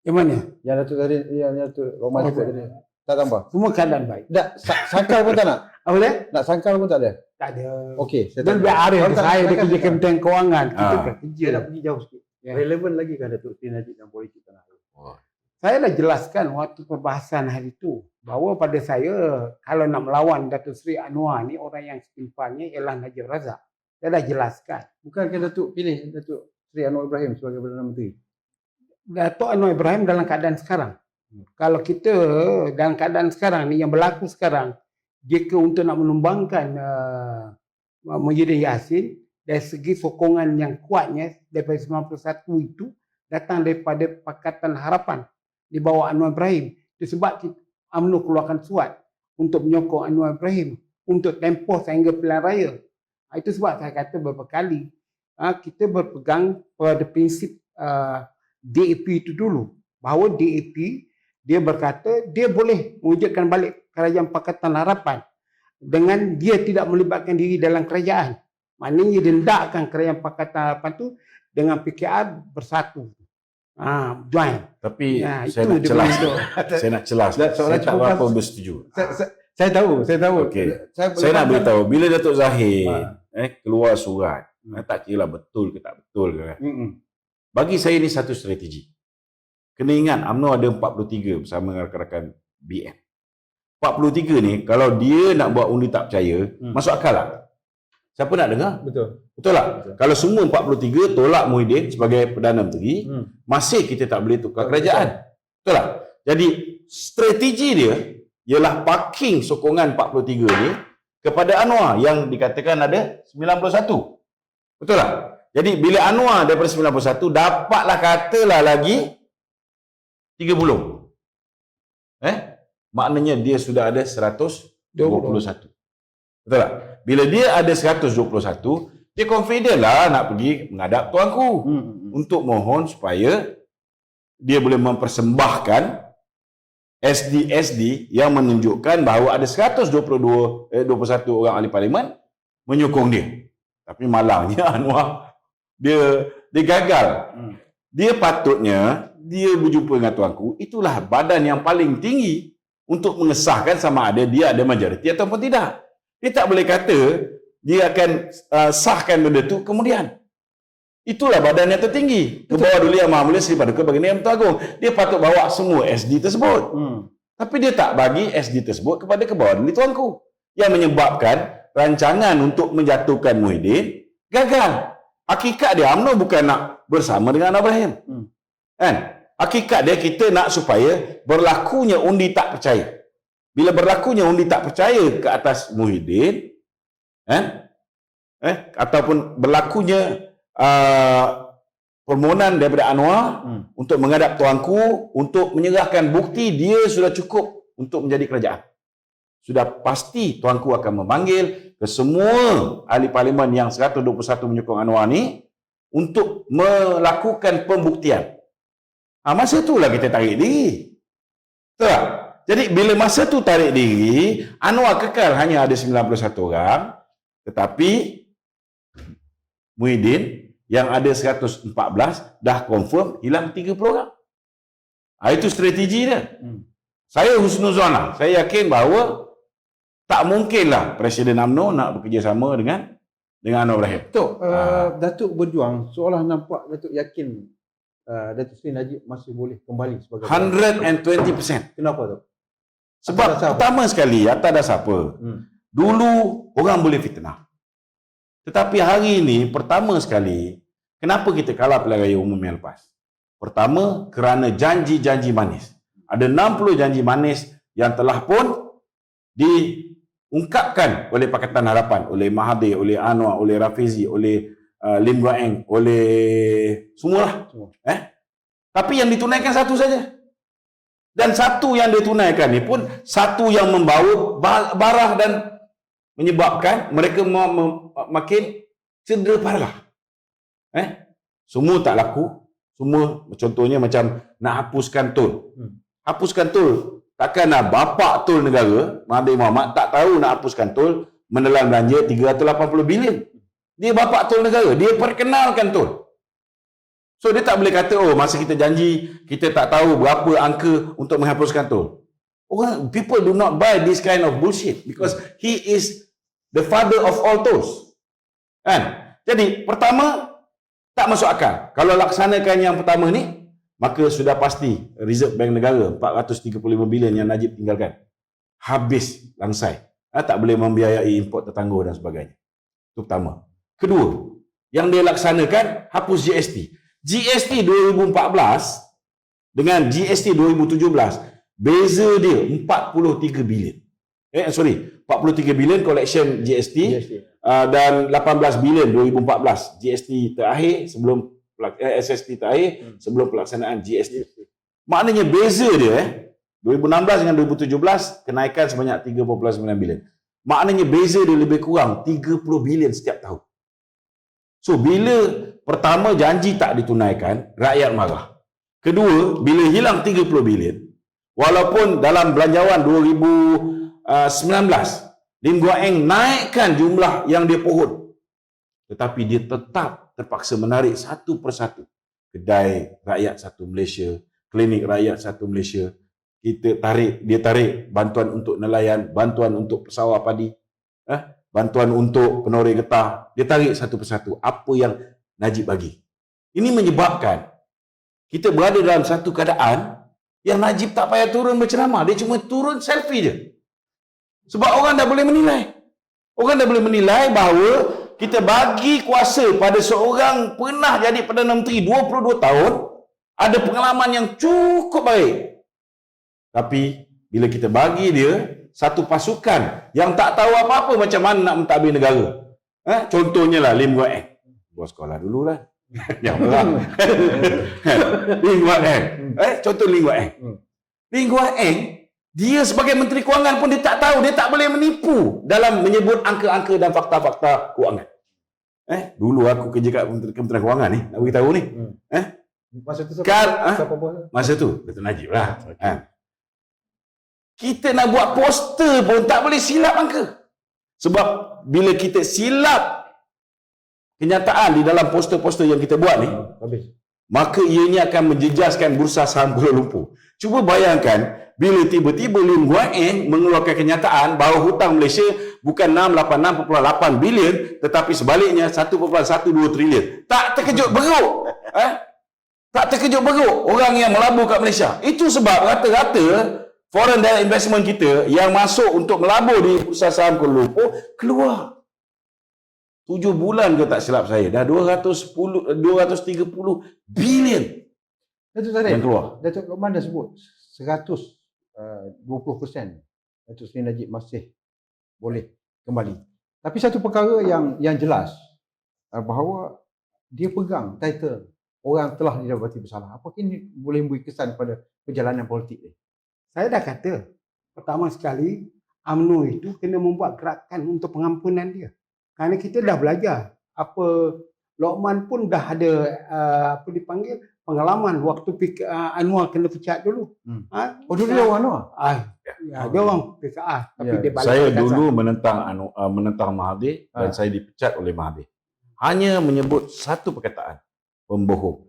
Speaker 3: Yang mana?
Speaker 1: Yang Datuk Zahrin, yang Datuk Romah sebut tadi. Tak tambah?
Speaker 3: Semua keadaan baik.
Speaker 1: Tak, sangkal pun tak nak?
Speaker 3: Apa dia?
Speaker 1: Nak sangkal pun tak ada?
Speaker 3: Tak ada.
Speaker 1: Okey.
Speaker 3: Dia lebih arif. Saya dia kerja Kementerian Kewangan. Kita kan kerja.
Speaker 1: Dia nak pergi jauh sikit. Relevan lagi kan Datuk Sri Najib dan politik tanah air?
Speaker 3: Saya dah jelaskan waktu perbahasan hari itu bahawa pada saya kalau nak melawan Datuk Seri Anwar ni orang yang setimpannya ialah Najib Razak. Saya dah jelaskan.
Speaker 1: Bukankah Datuk pilih Datuk Sri Anwar Ibrahim sebagai Perdana Menteri?
Speaker 3: Datuk Anwar Ibrahim dalam keadaan sekarang. Kalau kita dalam keadaan sekarang ni yang berlaku sekarang, jika untuk nak menumbangkan Muhyiddin Yassin, dari segi sokongan yang kuatnya daripada 91 itu datang daripada Pakatan Harapan di bawah Anwar Ibrahim. Itu sebab UMNO keluarkan surat untuk menyokong Anwar Ibrahim untuk tempoh sehingga pilihan raya. Itu sebab saya kata beberapa kali kita berpegang pada prinsip DAP itu dulu. Bahawa DAP dia berkata dia boleh mewujudkan balik kerajaan Pakatan Harapan dengan dia tidak melibatkan diri dalam kerajaan. Maknanya dia hendakkan kerajaan Pakatan Harapan itu dengan PKR bersatu. Join.
Speaker 2: Tapi
Speaker 3: itu
Speaker 2: saya nak
Speaker 3: dia
Speaker 2: celas.
Speaker 3: bentuk.
Speaker 2: Saya nak celas.
Speaker 1: Soalan
Speaker 2: Saya tak
Speaker 1: cukup
Speaker 2: berapa
Speaker 1: pas-
Speaker 2: bersetuju.
Speaker 1: Saya tahu.
Speaker 2: Okey.
Speaker 1: Saya
Speaker 2: Saya nak beritahu, bila Datuk Zahir
Speaker 1: Ha.
Speaker 2: keluar surat, tak kira lah betul ke tak betul ke kan. Bagi saya ni satu strategi. Kena ingat UMNO ada 43 bersama dengan rakan-rakan BN. 43 ni kalau dia nak buat undi tak percaya, masuk akal tak? Siapa nak dengar?
Speaker 1: Betul.
Speaker 2: Betul tak? Kalau semua 43 tolak Muhyiddin sebagai Perdana Menteri, masih kita tak boleh tukar kerajaan. Betul tak? Jadi strategi dia ialah parking sokongan 43 ni kepada Anwar yang dikatakan ada 91. Betul tak? Jadi bila Anwar daripada 91 dapatlah katalah lagi 30. Maknanya dia sudah ada 121. Betul tak? Bila dia ada 121, dia confident lah nak pergi menghadap tuanku untuk mohon supaya dia boleh mempersembahkan SD yang menunjukkan bahawa ada 21 orang ahli parlimen menyokong dia. Tapi malangnya Anwar dia gagal. Dia patutnya dia berjumpa dengan tuanku, itulah badan yang paling tinggi untuk mengesahkan sama ada dia ada majoriti ataupun tidak. Dia tak boleh kata dia akan sahkan benda tu kemudian. Itulah badan yang tertinggi. Ke bawah dulu Yang Maha Mulia Seri Paduka Baginda Yang Bertuagung. Dia patut bawa semua SD tersebut. Tapi dia tak bagi SD tersebut kepada ke bawah dulu tuanku. Yang menyebabkan rancangan untuk menjatuhkan Muhyiddin gagal. Hakikat dia UMNO bukan nak bersama dengan Anwar Ibrahim. Kan? Hakikat dia kita nak supaya berlakunya undi tak percaya. Bila berlakunya undi tak percaya ke atas Muhyiddin, ataupun berlakunya permohonan daripada Anwar untuk menghadap tuanku untuk menyerahkan bukti dia sudah cukup untuk menjadi kerajaan. Sudah pasti tuanku akan memanggil ke semua ahli parlimen yang 121 menyokong Anwar ni untuk melakukan pembuktian. Masa itulah kita tarik diri. Betul tak? Jadi bila masa tu tarik diri, Anwar kekal hanya ada 91 orang, tetapi Muhyiddin yang ada 114 dah confirm hilang 30 orang. Itu strategi dia. Saya husnuzon lah. Saya yakin bahawa tak mungkinlah Presiden UMNO nak bekerjasama dengan Anwar Ibrahim.
Speaker 1: Datuk berjuang seolah nampak Datuk yakin Datuk Seri Najib masih boleh kembali sebagai
Speaker 2: 120%.
Speaker 1: Kenapa tu?
Speaker 2: Sebab pertama sekali atas dasar apa? Dulu orang boleh fitnah. Tetapi hari ini pertama sekali kenapa kita kalah pilihan raya umum yang lepas? Pertama kerana janji-janji manis. Ada 60 janji manis yang telah pun diungkapkan oleh Pakatan Harapan, oleh Mahathir, oleh Anwar, oleh Rafizi, oleh Lim Guan Eng, oleh semualah. Tapi yang ditunaikan satu saja. Dan satu yang ditunaikan ni pun satu yang membawa barah dan menyebabkan mereka makin cedera parah. Semua tak laku. Semua contohnya macam nak hapuskan tol. Hapuskan tol. Takkan bapak tol negara, Mahathir Mohamad tak tahu nak hapuskan tol, menelan belanja 380 bilion. Dia bapak tol negara, dia perkenalkan tol. So dia tak boleh kata, masa kita janji, kita tak tahu berapa angka untuk menghapuskan tol. People do not buy this kind of bullshit because he is the father of all tolls. Kan? Jadi pertama tak masuk akal. Kalau laksanakan yang pertama ni, maka sudah pasti Reserve Bank Negara 435 bilion yang Najib tinggalkan habis langsai. Tak boleh membiayai import tertangguh dan sebagainya. Itu pertama. Kedua, yang dia laksanakan hapus GST. GST 2014 dengan GST 2017 beza dia 43 bilion. 43 bilion collection GST,
Speaker 1: GST.
Speaker 2: dan 18 bilion 2014 GST terakhir sebelum SST terakhir sebelum pelaksanaan GST. Maknanya beza dia 2016 dengan 2017 kenaikan sebanyak 3.9 bilion. Maknanya beza dia lebih kurang 30 bilion setiap tahun. So bila pertama janji tak ditunaikan, rakyat marah. Kedua, bila hilang 30 bilion, walaupun dalam belanjawan 2019 Lim Guan Eng naikkan jumlah yang dia pohon, tetapi dia tetap terpaksa menarik satu persatu kedai rakyat satu Malaysia, klinik rakyat satu Malaysia. Dia tarik bantuan untuk nelayan, bantuan untuk pesawat padi, bantuan untuk penoreh getah. Dia tarik satu persatu apa yang Najib bagi. Ini menyebabkan kita berada dalam satu keadaan yang Najib tak payah turun berceramah, dia cuma turun selfie je. Sebab orang dah boleh menilai. Orang dah boleh menilai bahawa kita bagi kuasa pada seorang pernah jadi Perdana Menteri 22 tahun, ada pengalaman yang cukup baik. Tapi bila kita bagi dia satu pasukan yang tak tahu apa-apa macam mana nak mentadbir negara. Contohnya lah Lim Guan Eng. Buat sekolah dulu lah. Janganlah. Lim Guan Eng. Contoh Lim Guan Eng. Lim Guan Eng, dia sebagai Menteri Kewangan pun dia tak tahu, dia tak boleh menipu dalam menyebut angka-angka dan fakta-fakta kewangan. Dulu aku kerja kat Kementerian Kewangan ni, nak beritahu ni.
Speaker 1: Masa tu siapa bos?
Speaker 2: Masa tu Dato' Najib lah. Kita nak buat poster pun tak boleh silap angka. Sebab bila kita silap kenyataan di dalam poster-poster yang kita buat ni, maka ianya akan menjejaskan bursa saham Kuala Lumpur. Cuba bayangkan bila tiba-tiba Lim Guan Eng mengeluarkan kenyataan bahawa hutang Malaysia bukan 686.8 bilion tetapi sebaliknya 1.12 trilion. Tak terkejut beruk. Tak terkejut beruk orang yang melabur kat Malaysia. Itu sebab rata-rata foreign direct investment kita yang masuk untuk melabur di bursa saham Kuala Lumpur keluar. 7 bulan ke tak silap saya, dah 230 bilion
Speaker 1: Datuk Sarif,
Speaker 2: yang keluar.
Speaker 1: Datuk Lokman dah sebut 120% Datuk Seri Najib masih boleh kembali. Tapi satu perkara yang jelas bahawa dia pegang title orang telah didapati bersalah. Apakah ini boleh memberi kesan pada perjalanan politik dia?
Speaker 3: Saya dah kata, pertama sekali, UMNO itu kena membuat gerakan untuk pengampunan dia. Kerana kita dah belajar. Lokman pun dah ada pengalaman waktu Anwar kena pecat dulu.
Speaker 1: Dulu dia orang Anwar?
Speaker 3: Dia orang PKR. Tapi dia balik
Speaker 2: Saya
Speaker 3: ke
Speaker 2: dulu menentang Mahathir dan saya dipecat oleh Mahathir. Hanya menyebut satu perkataan, pembohong.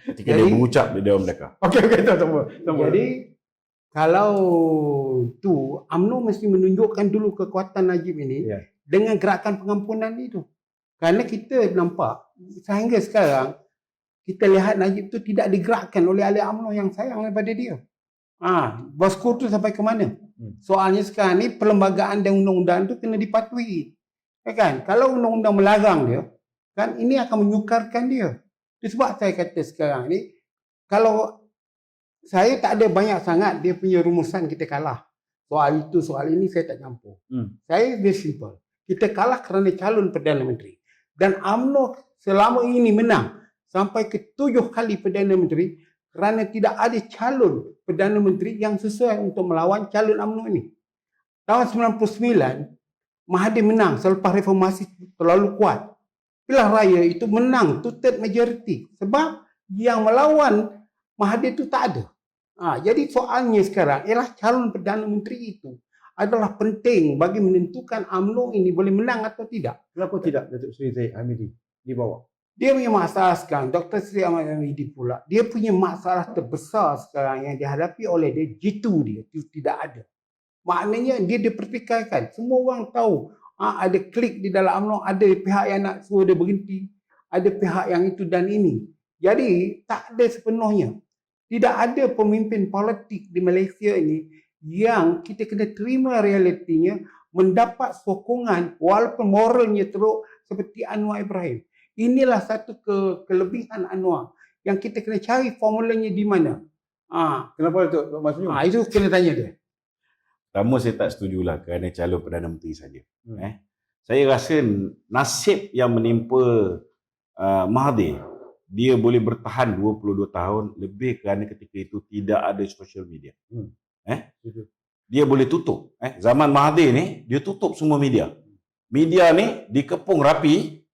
Speaker 2: Ketika dia mengucap di Dewan Merdeka.
Speaker 1: Okey, tunggu.
Speaker 3: Jadi kalau tu UMNO mesti menunjukkan dulu kekuatan Najib ini dengan gerakan pengampunan itu. Kerana kita nampak sehingga sekarang kita lihat Najib tu tidak digerakkan oleh ahli UMNO yang sayang daripada dia. Bosku tu sampai ke mana? Soalnya sekarang ni perlembagaan dan undang-undang tu kena dipatuhi. Kan? Kalau undang-undang melarang dia, kan ini akan menyukarkan dia. Itu sebab saya kata sekarang ni kalau saya tak ada banyak sangat dia punya rumusan kita kalah. Soal itu, soal ini saya tak campur. Saya very simple. Kita kalah kerana calon Perdana Menteri. Dan UMNO selama ini menang sampai ke 7 kali Perdana Menteri kerana tidak ada calon Perdana Menteri yang sesuai untuk melawan calon UMNO ini. Tahun 99, Mahathir menang selepas reformasi terlalu kuat. Pilihan raya itu menang two-third majority. Sebab yang melawan Mahathir itu tak ada. Jadi soalnya sekarang ialah calon Perdana Menteri itu adalah penting bagi menentukan UMNO ini boleh menang atau tidak.
Speaker 1: Kenapa tidak Datuk Seri Zahid Hamidi dibawa?
Speaker 3: Dia punya masalah sekarang, Dr. Seri Ahmad Hamidi pula, dia punya masalah terbesar sekarang yang dihadapi oleh dia, jitu dia itu tidak ada. Maknanya dia dipertikaikan. Semua orang tahu ada klik di dalam UMNO, ada pihak yang nak suruh dia berhenti, ada pihak yang itu dan ini. Jadi tak ada sepenuhnya. Tidak ada pemimpin politik di Malaysia ini yang kita kena terima realitinya mendapat sokongan walaupun moralnya teruk seperti Anwar Ibrahim. Inilah satu kelebihan Anwar yang kita kena cari formulanya di mana.
Speaker 1: Kenapa Datuk Mas Senyum?
Speaker 3: Itu kena tanya dia.
Speaker 2: pertama saya tak setujulah kerana calon Perdana Menteri saja.
Speaker 1: Hmm.
Speaker 2: Saya rasa nasib yang menimpa Mahathir, dia boleh bertahan 22 tahun lebih kerana ketika itu tidak ada social media. Dia boleh tutup. Zaman Mahathir ni, dia tutup semua media. Media ni dikepung rapi.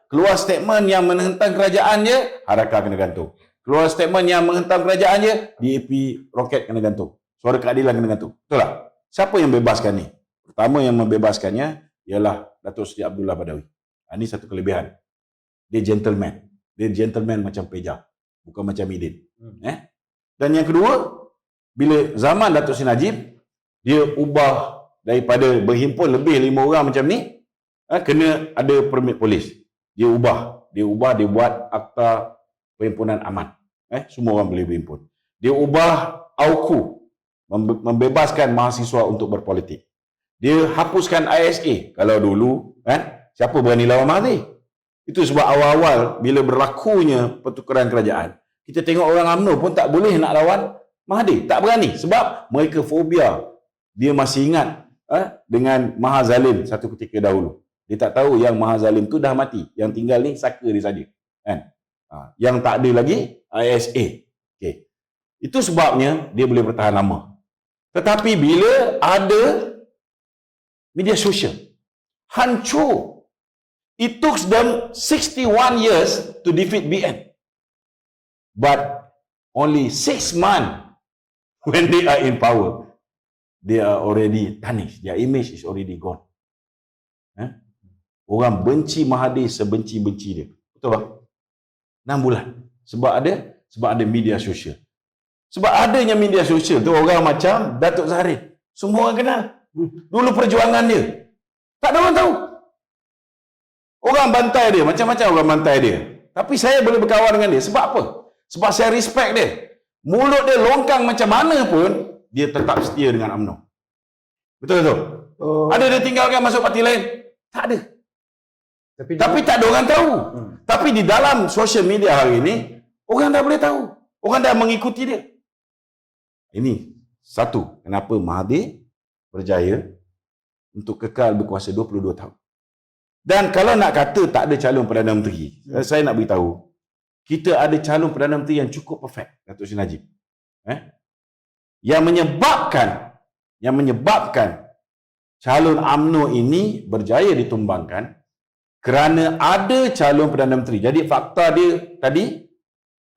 Speaker 2: Keluar statement yang menentang kerajaan je, Harakah kena gantung. Keluar statement yang menghentam kerajaan je, DAP roket kena gantung. Suara Keadilan kena gantung. Betul tak? Siapa yang bebaskan ni? Pertama yang membebaskannya ialah Datuk Seri Abdullah Badawi. Ini satu kelebihan. Dia gentleman. Dia gentleman macam Peja. Bukan macam Midin. Dan yang kedua, bila zaman Datuk Seri Najib, dia ubah daripada berhimpun lebih 5 orang macam ni, kena ada permit polis. Dia buat akta perhimpunan aman. Semua orang boleh berhimpun. Dia ubah AUKU, membebaskan mahasiswa untuk berpolitik. Dia hapuskan ISA. Kalau dulu, siapa berani lawan Mahathir? Itu sebab awal-awal bila berlakunya pertukaran kerajaan, kita tengok orang UMNO pun tak boleh nak lawan Mahathir. Tak berani sebab mereka fobia. Dia masih ingat dengan Maha Zalim satu ketika dahulu. Dia tak tahu yang Maha Zalim tu dah mati. Yang tinggal ni saka dia saja. Yang tak ada lagi ISA. Okay. Itu sebabnya dia boleh bertahan lama. Tetapi bila ada media sosial, hancur. It took them 61 years to defeat BN. But only 6 months when they are in power, they are already tarnished. Their image is already gone. Orang benci Mahathir sebenci-benci dia. Betul tak? 6 bulan. Sebab ada media sosial. Sebab adanya media sosial tu, orang macam Datuk Zahrin, semua orang kenal. Dulu perjuangan dia, tak ada orang tahu. Orang bantai dia, macam-macam orang bantai dia. Tapi saya boleh berkawan dengan dia. Sebab apa? Sebab saya respect dia. Mulut dia longkang macam mana pun, dia tetap setia dengan UMNO. Betul-betul? Ada dia tinggalkan masuk parti lain? Tak ada. Tapi tak ada orang tahu. Tapi di dalam social media hari ini, orang dah boleh tahu. Orang dah mengikuti dia. Ini satu, kenapa Mahathir berjaya untuk kekal berkuasa 22 tahun. Dan kalau nak kata tak ada calon Perdana Menteri, saya nak beritahu, kita ada calon Perdana Menteri yang cukup perfect, Datuk Seri Najib. Yang menyebabkan calon UMNO ini berjaya ditumbangkan kerana ada calon Perdana Menteri. Jadi fakta dia tadi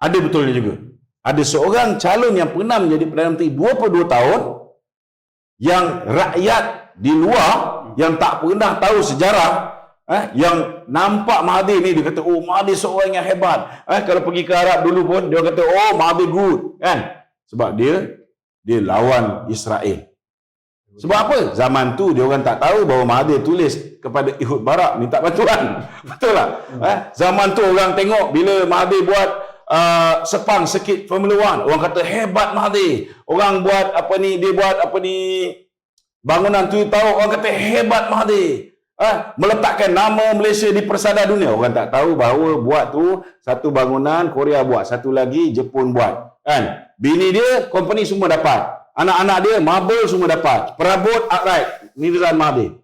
Speaker 2: ada betulnya juga. Ada seorang calon yang pernah menjadi Perdana Menteri 22 tahun yang rakyat di luar yang tak pernah tahu sejarah, yang nampak Mahathir ni, dia kata, oh Mahathir seorang yang hebat. Kalau pergi ke Arab dulu pun dia kata, oh Mahathir good, kan? Sebab dia lawan Israel. Sebab apa? Zaman tu dia orang tak tahu bahawa Mahathir tulis kepada Ehud Barak minta bantuan. Betul tak? Zaman tu orang tengok bila Mahathir buat Sepang Circuit Formula 1, orang kata hebat Mahathir. Orang buat dia buat bangunan Twin Tower, orang kata hebat Mahathir. Meletakkan nama Malaysia di persada dunia. Orang tak tahu bahawa buat tu satu bangunan Korea buat, satu lagi Jepun buat. Kan? Bini dia, company semua dapat. Anak-anak dia, marble semua dapat. Perabot outright, Mirzan Mahathir.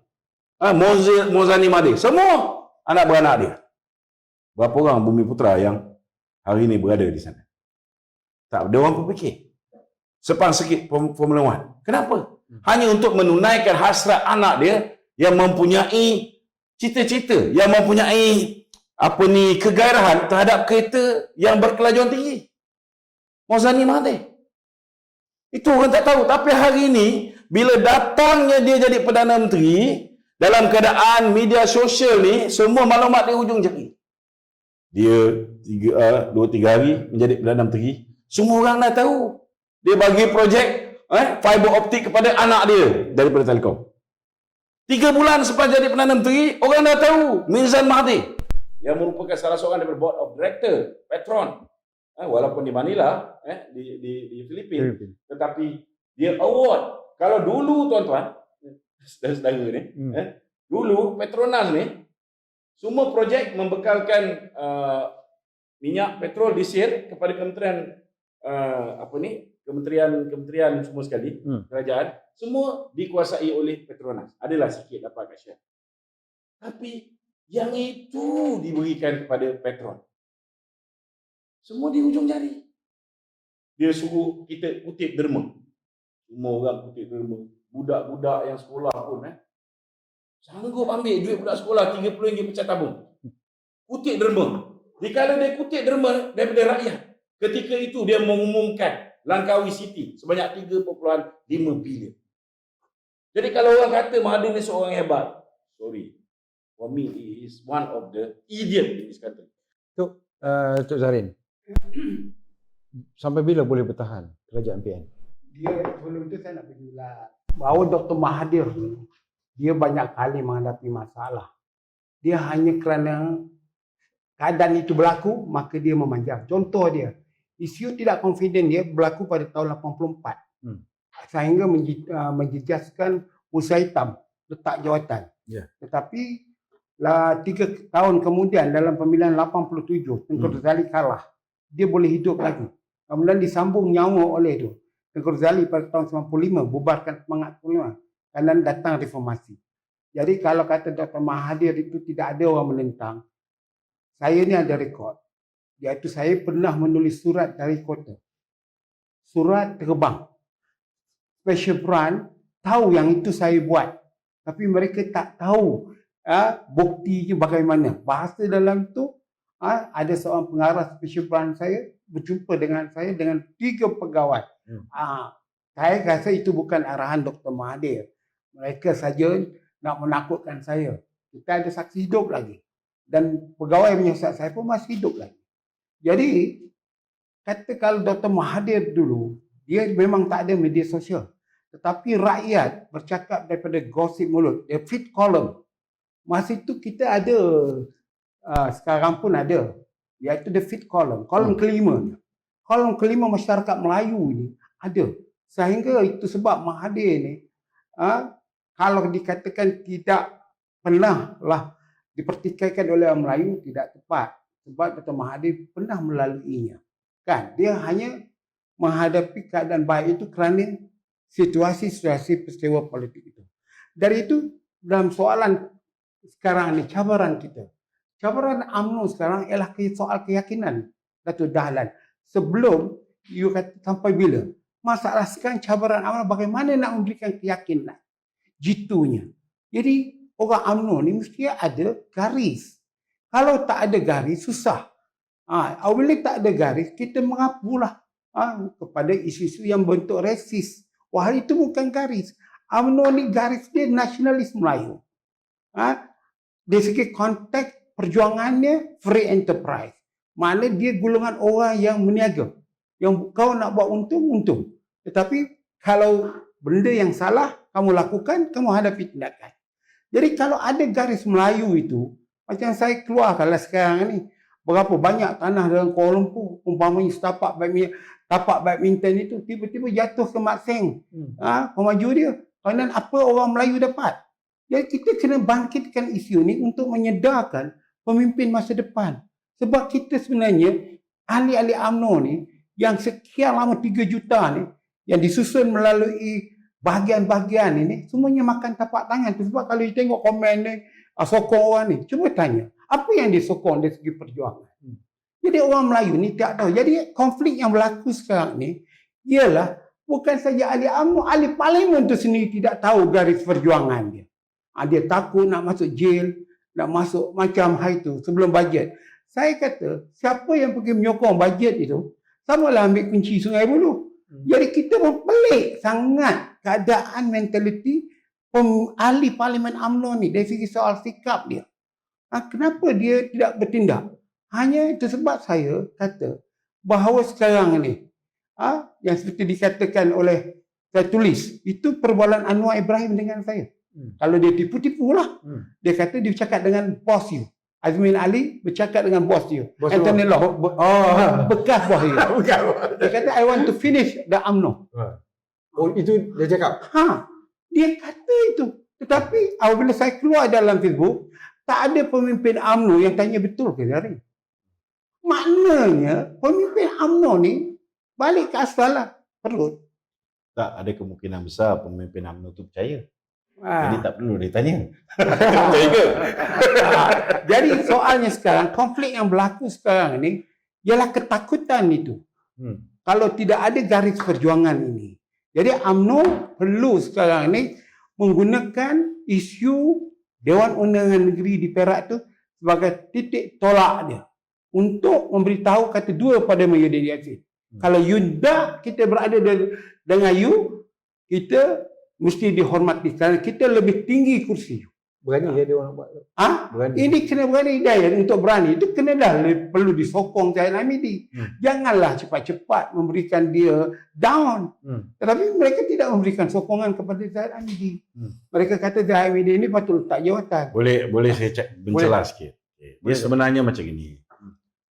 Speaker 2: Mozani Mahathir. Semua anak beranak dia. Berapa orang Bumi Putra yang hari ini berada di sana? Tak ada orang berfikir. Sepang Circuit Formula 1. Kenapa? Hanya untuk menunaikan hasrat anak dia yang mempunyai cita-cita, yang mempunyai kegairahan terhadap kereta yang berkelajuan tinggi. Mozani Mahathir. Itu orang tak tahu. Tapi hari ini, bila datangnya dia jadi Perdana Menteri, dalam keadaan media sosial ni, semua maklumat di hujung jari. Dia 2-3 hari menjadi Perdana Menteri, semua orang dah tahu. Dia bagi projek fiber optik kepada anak dia daripada Telkom. 3 bulan selepas jadi Perdana Menteri, orang dah tahu Mirzan Mahathir, yang merupakan salah seorang daripada Board of Director Petron, walaupun di Manila, di Filipina, tetapi dia award. Kalau dulu tuan-tuan, saudara-saudara ni, dulu Petronas ni, semua projek membekalkan minyak petrol disir kepada Kementerian kementerian semua sekali, kerajaan, semua dikuasai oleh Petronas. Adalah sikit dapat kat Shell. Tapi yang itu diberikan kepada Petron. Semua di hujung jari. Dia suruh kita kutip derma. Semua orang kutip derma. Budak-budak yang sekolah pun sanggup ambil duit budak sekolah RM30 pecah tabung. Kutip derma. Jika dia kutip derma daripada rakyat, ketika itu dia mengumumkan Langkawi City sebanyak 3.5 bilion. Jadi kalau orang kata Mahathir ni seorang hebat, sorry, for me he is one of the idiot in this country.
Speaker 1: Tok Zarin, sampai bila boleh bertahan kerajaan PN?
Speaker 3: Dia sebelum itu saya nak berjelas bahawa Dr. Mahathir dia banyak kali menghadapi masalah. Dia hanya kerana keadaan itu berlaku, maka dia memanjang. Contoh dia, isu tidak confident dia berlaku pada tahun 84. Sehingga menjejaskan Musa Hitam letak jawatan. Tetapi 3 tahun kemudian dalam pemilihan 87, Tengku Razali kalah. Dia boleh hidup lagi. Kemudian disambung nyawa oleh itu. Tengku Razali pada tahun 95 bubarkan semangat 95 kerana datang reformasi. Jadi kalau kata Dr. Mahathir itu tidak ada orang menentang, saya ni ada rekod. Iaitu saya pernah menulis surat dari kota. Surat terbang. Special Branch tahu yang itu saya buat. Tapi mereka tak tahu buktinya bagaimana. Bahasa dalam tu ada seorang pengarah Special Branch saya berjumpa dengan saya dengan 3 pegawai. Saya rasa itu bukan arahan Dr. Mahathir. Mereka saja nak menakutkan saya. Kita ada saksi hidup lagi. Dan pegawai menyiasat saya pun masih hidup lagi. Jadi, kata kalau Dr. Mahathir dulu, dia memang tak ada media sosial. Tetapi rakyat bercakap daripada gosip mulut. The feed column. Masa itu kita ada, sekarang pun ada. Iaitu the feed column. Kolom kelima. Kolom kelima masyarakat Melayu ni ada. Sehingga itu sebab Mahathir ni, kalau dikatakan tidak pernah lah dipertikaikan oleh orang Melayu, tidak tepat. Sebab Dr. Mahathir pernah melaluinya. Kan? Dia hanya menghadapi keadaan baik itu kerana situasi-situasi peristiwa politik itu. Dari itu, dalam soalan sekarang ni, cabaran kita. Cabaran UMNO sekarang ialah soal keyakinan Datuk Dahlan. Sebelum, you kata sampai bila? Masalah sekarang cabaran UMNO bagaimana nak memberikan keyakinan. Jitunya. Jadi, orang UMNO ni mesti ada garis. Kalau tak ada garis, susah. Apabila tak ada garis, kita mengapulah kepada isu-isu yang bentuk resis. Wah, itu bukan garis. UMNO ni garis dia nasionalis Melayu. Dari segi konteks perjuangannya, free enterprise. Maknanya dia golongan orang yang meniaga. Yang kau nak buat untung, untung. Tetapi kalau benda yang salah, kamu lakukan, kamu hadapi tindakan. Jadi kalau ada garis Melayu itu, macam saya keluarkanlah sekarang ni, berapa banyak tanah dalam Kuala Lumpur, umpamanya tapak badminton itu, tiba-tiba jatuh ke Mat Seng. Pemaju dia. Kerana apa orang Melayu dapat? Jadi kita kena bangkitkan isu ni untuk menyedarkan pemimpin masa depan. Sebab kita sebenarnya, ahli-ahli UMNO ni, yang sekian lama 3 juta ni, yang disusun melalui bahagian-bahagian ini, semuanya makan tapak tangan. Sebab kalau you tengok komen ni, sokong orang ni, cuba tanya, apa yang disokong dari segi perjuangan? Jadi orang Melayu ni tak tahu. Jadi konflik yang berlaku sekarang ni, ialah bukan saja ahli UMNO, ahli parlimen tu sendiri tidak tahu garis perjuangan dia. Dia takut nak masuk jail, nak masuk macam hal itu sebelum bajet. Saya kata, siapa yang pergi menyokong bajet itu, samalah ambil kunci Sungai Buloh. Jadi kita pun pelik sangat keadaan mentaliti ahli parlimen UMNO ni dari segi soal sikap dia. Kenapa dia tidak bertindak? Hanya itu sebab saya kata bahawa sekarang ni yang seperti dikatakan oleh saya tulis, itu perbualan Anwar Ibrahim dengan saya. Kalau dia tipu-tipu lah. Dia kata dia bercakap dengan bos you. Azmin Ali bercakap dengan bos you. Anthony Law. Bekas bos you. Dia kata I want to finish the UMNO.
Speaker 1: Oh, itu dia cakap?
Speaker 3: Dia kata itu. Tetapi apabila saya keluar dalam Facebook, tak ada pemimpin UMNO yang tanya betul ke Zarin. Maknanya pemimpin UMNO ni balik ke asal lah. perut.
Speaker 2: Tak ada kemungkinan besar pemimpin UMNO itu percaya. Jadi
Speaker 3: Ah.
Speaker 2: tak perlu ditanya. Percaya ke?
Speaker 3: Jadi soalnya sekarang konflik yang berlaku sekarang ini ialah ketakutan itu. Kalau tidak ada garis perjuangan ini. Jadi UMNO perlu sekarang ini menggunakan isu Dewan Undangan Negeri di Perak itu sebagai titik tolak dia untuk memberitahu kata dua pada Mahyudin Yassin. Kalau you tak kita berada dengan you, kita mesti dihormati kerana kita lebih tinggi kursi you.
Speaker 1: Berani dia orang buat. Berani.
Speaker 3: Ini kena berani Hidayat untuk berani. Itu kena dah perlu disokong Zahid Hamidi. Janganlah cepat-cepat memberikan dia down. Tetapi mereka tidak memberikan sokongan kepada Zahid Hamidi. Mereka kata Zahid Hamidi ini patut letak jawatan.
Speaker 2: Boleh saya mencela sikit. Dia sebenarnya macam ini.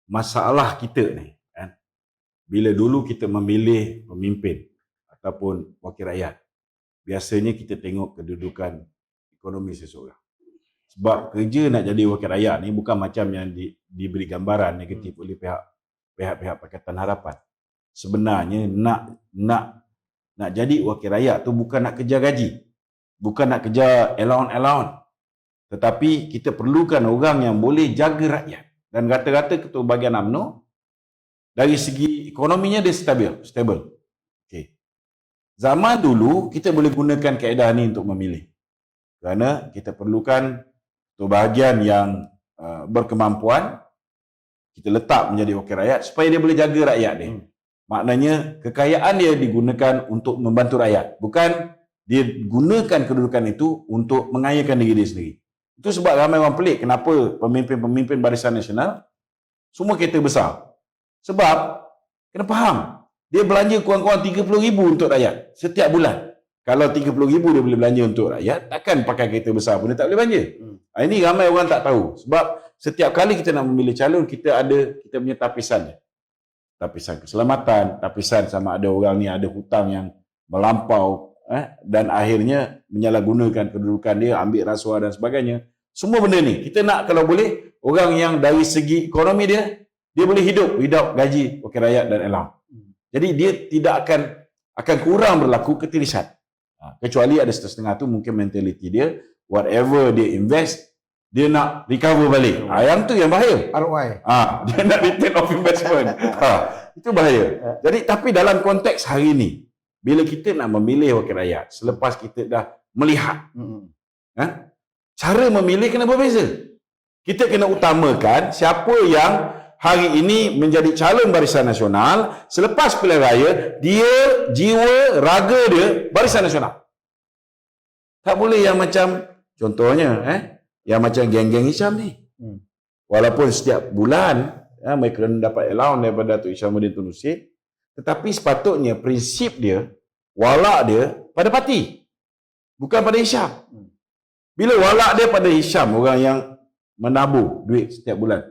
Speaker 2: Masalah kita ni kan, bila dulu kita memilih pemimpin ataupun wakil rakyat, biasanya kita tengok kedudukan ekonomi seseorang. Sebab kerja nak jadi wakil rakyat ni bukan macam yang diberi gambaran negatif oleh pihak-pihak Pakatan Harapan. Sebenarnya nak jadi wakil rakyat tu bukan nak kejar gaji, bukan nak kejar allowance, tetapi kita perlukan orang yang boleh jaga rakyat. Dan rata-rata ketua bahagian UMNO dari segi ekonominya dia stable. Okey. Zaman dulu kita boleh gunakan kaedah ni untuk memilih. Kerana kita perlukan ketua bahagian yang berkemampuan, kita letak menjadi wakil rakyat supaya dia boleh jaga rakyat dia. Maknanya kekayaan dia digunakan untuk membantu rakyat, bukan dia gunakan kedudukan itu untuk mengayakan diri dia sendiri. Itu sebab ramai orang pelik kenapa pemimpin-pemimpin Barisan Nasional semua kereta besar. Sebab kena faham, dia belanja kurang-kurang 30,000 untuk rakyat setiap bulan. Kalau 30,000 dia boleh belanja untuk rakyat, takkan pakai kereta besar pun dia tak boleh belanja. Ini ramai orang tak tahu. Sebab setiap kali kita nak memilih calon, kita punya tapisannya. Tapisan keselamatan, tapisan sama ada orang ni ada hutang yang melampau, dan akhirnya menyalahgunakan kedudukan dia, ambil rasuah dan sebagainya. Semua benda ni kita nak, kalau boleh, orang yang dari segi ekonomi dia boleh hidup without gaji wakil rakyat dan allowance. Jadi dia tidak akan kurang berlaku ketirisan. Kecuali ada setengah tu mungkin mentaliti dia, whatever dia invest, dia nak recover balik. Yang tu yang bahaya.
Speaker 1: ROI.
Speaker 2: Dia nak return of investment. Itu bahaya. Jadi tapi dalam konteks hari ni, bila kita nak memilih wakil rakyat, selepas kita dah melihat, cara memilih kena berbeza. Kita kena utamakan siapa yang hari ini menjadi calon Barisan Nasional, selepas pilihan raya, dia jiwa, raga dia Barisan Nasional. Tak boleh yang macam, contohnya, yang macam geng-geng Hisham ni. Walaupun setiap bulan, mereka dapat allowance daripada Datuk Hishamuddin Tun Nusin, tetapi sepatutnya prinsip dia, walak dia pada parti, bukan pada Hisham. Bila walak dia pada Hisham, orang yang menabur duit setiap bulan,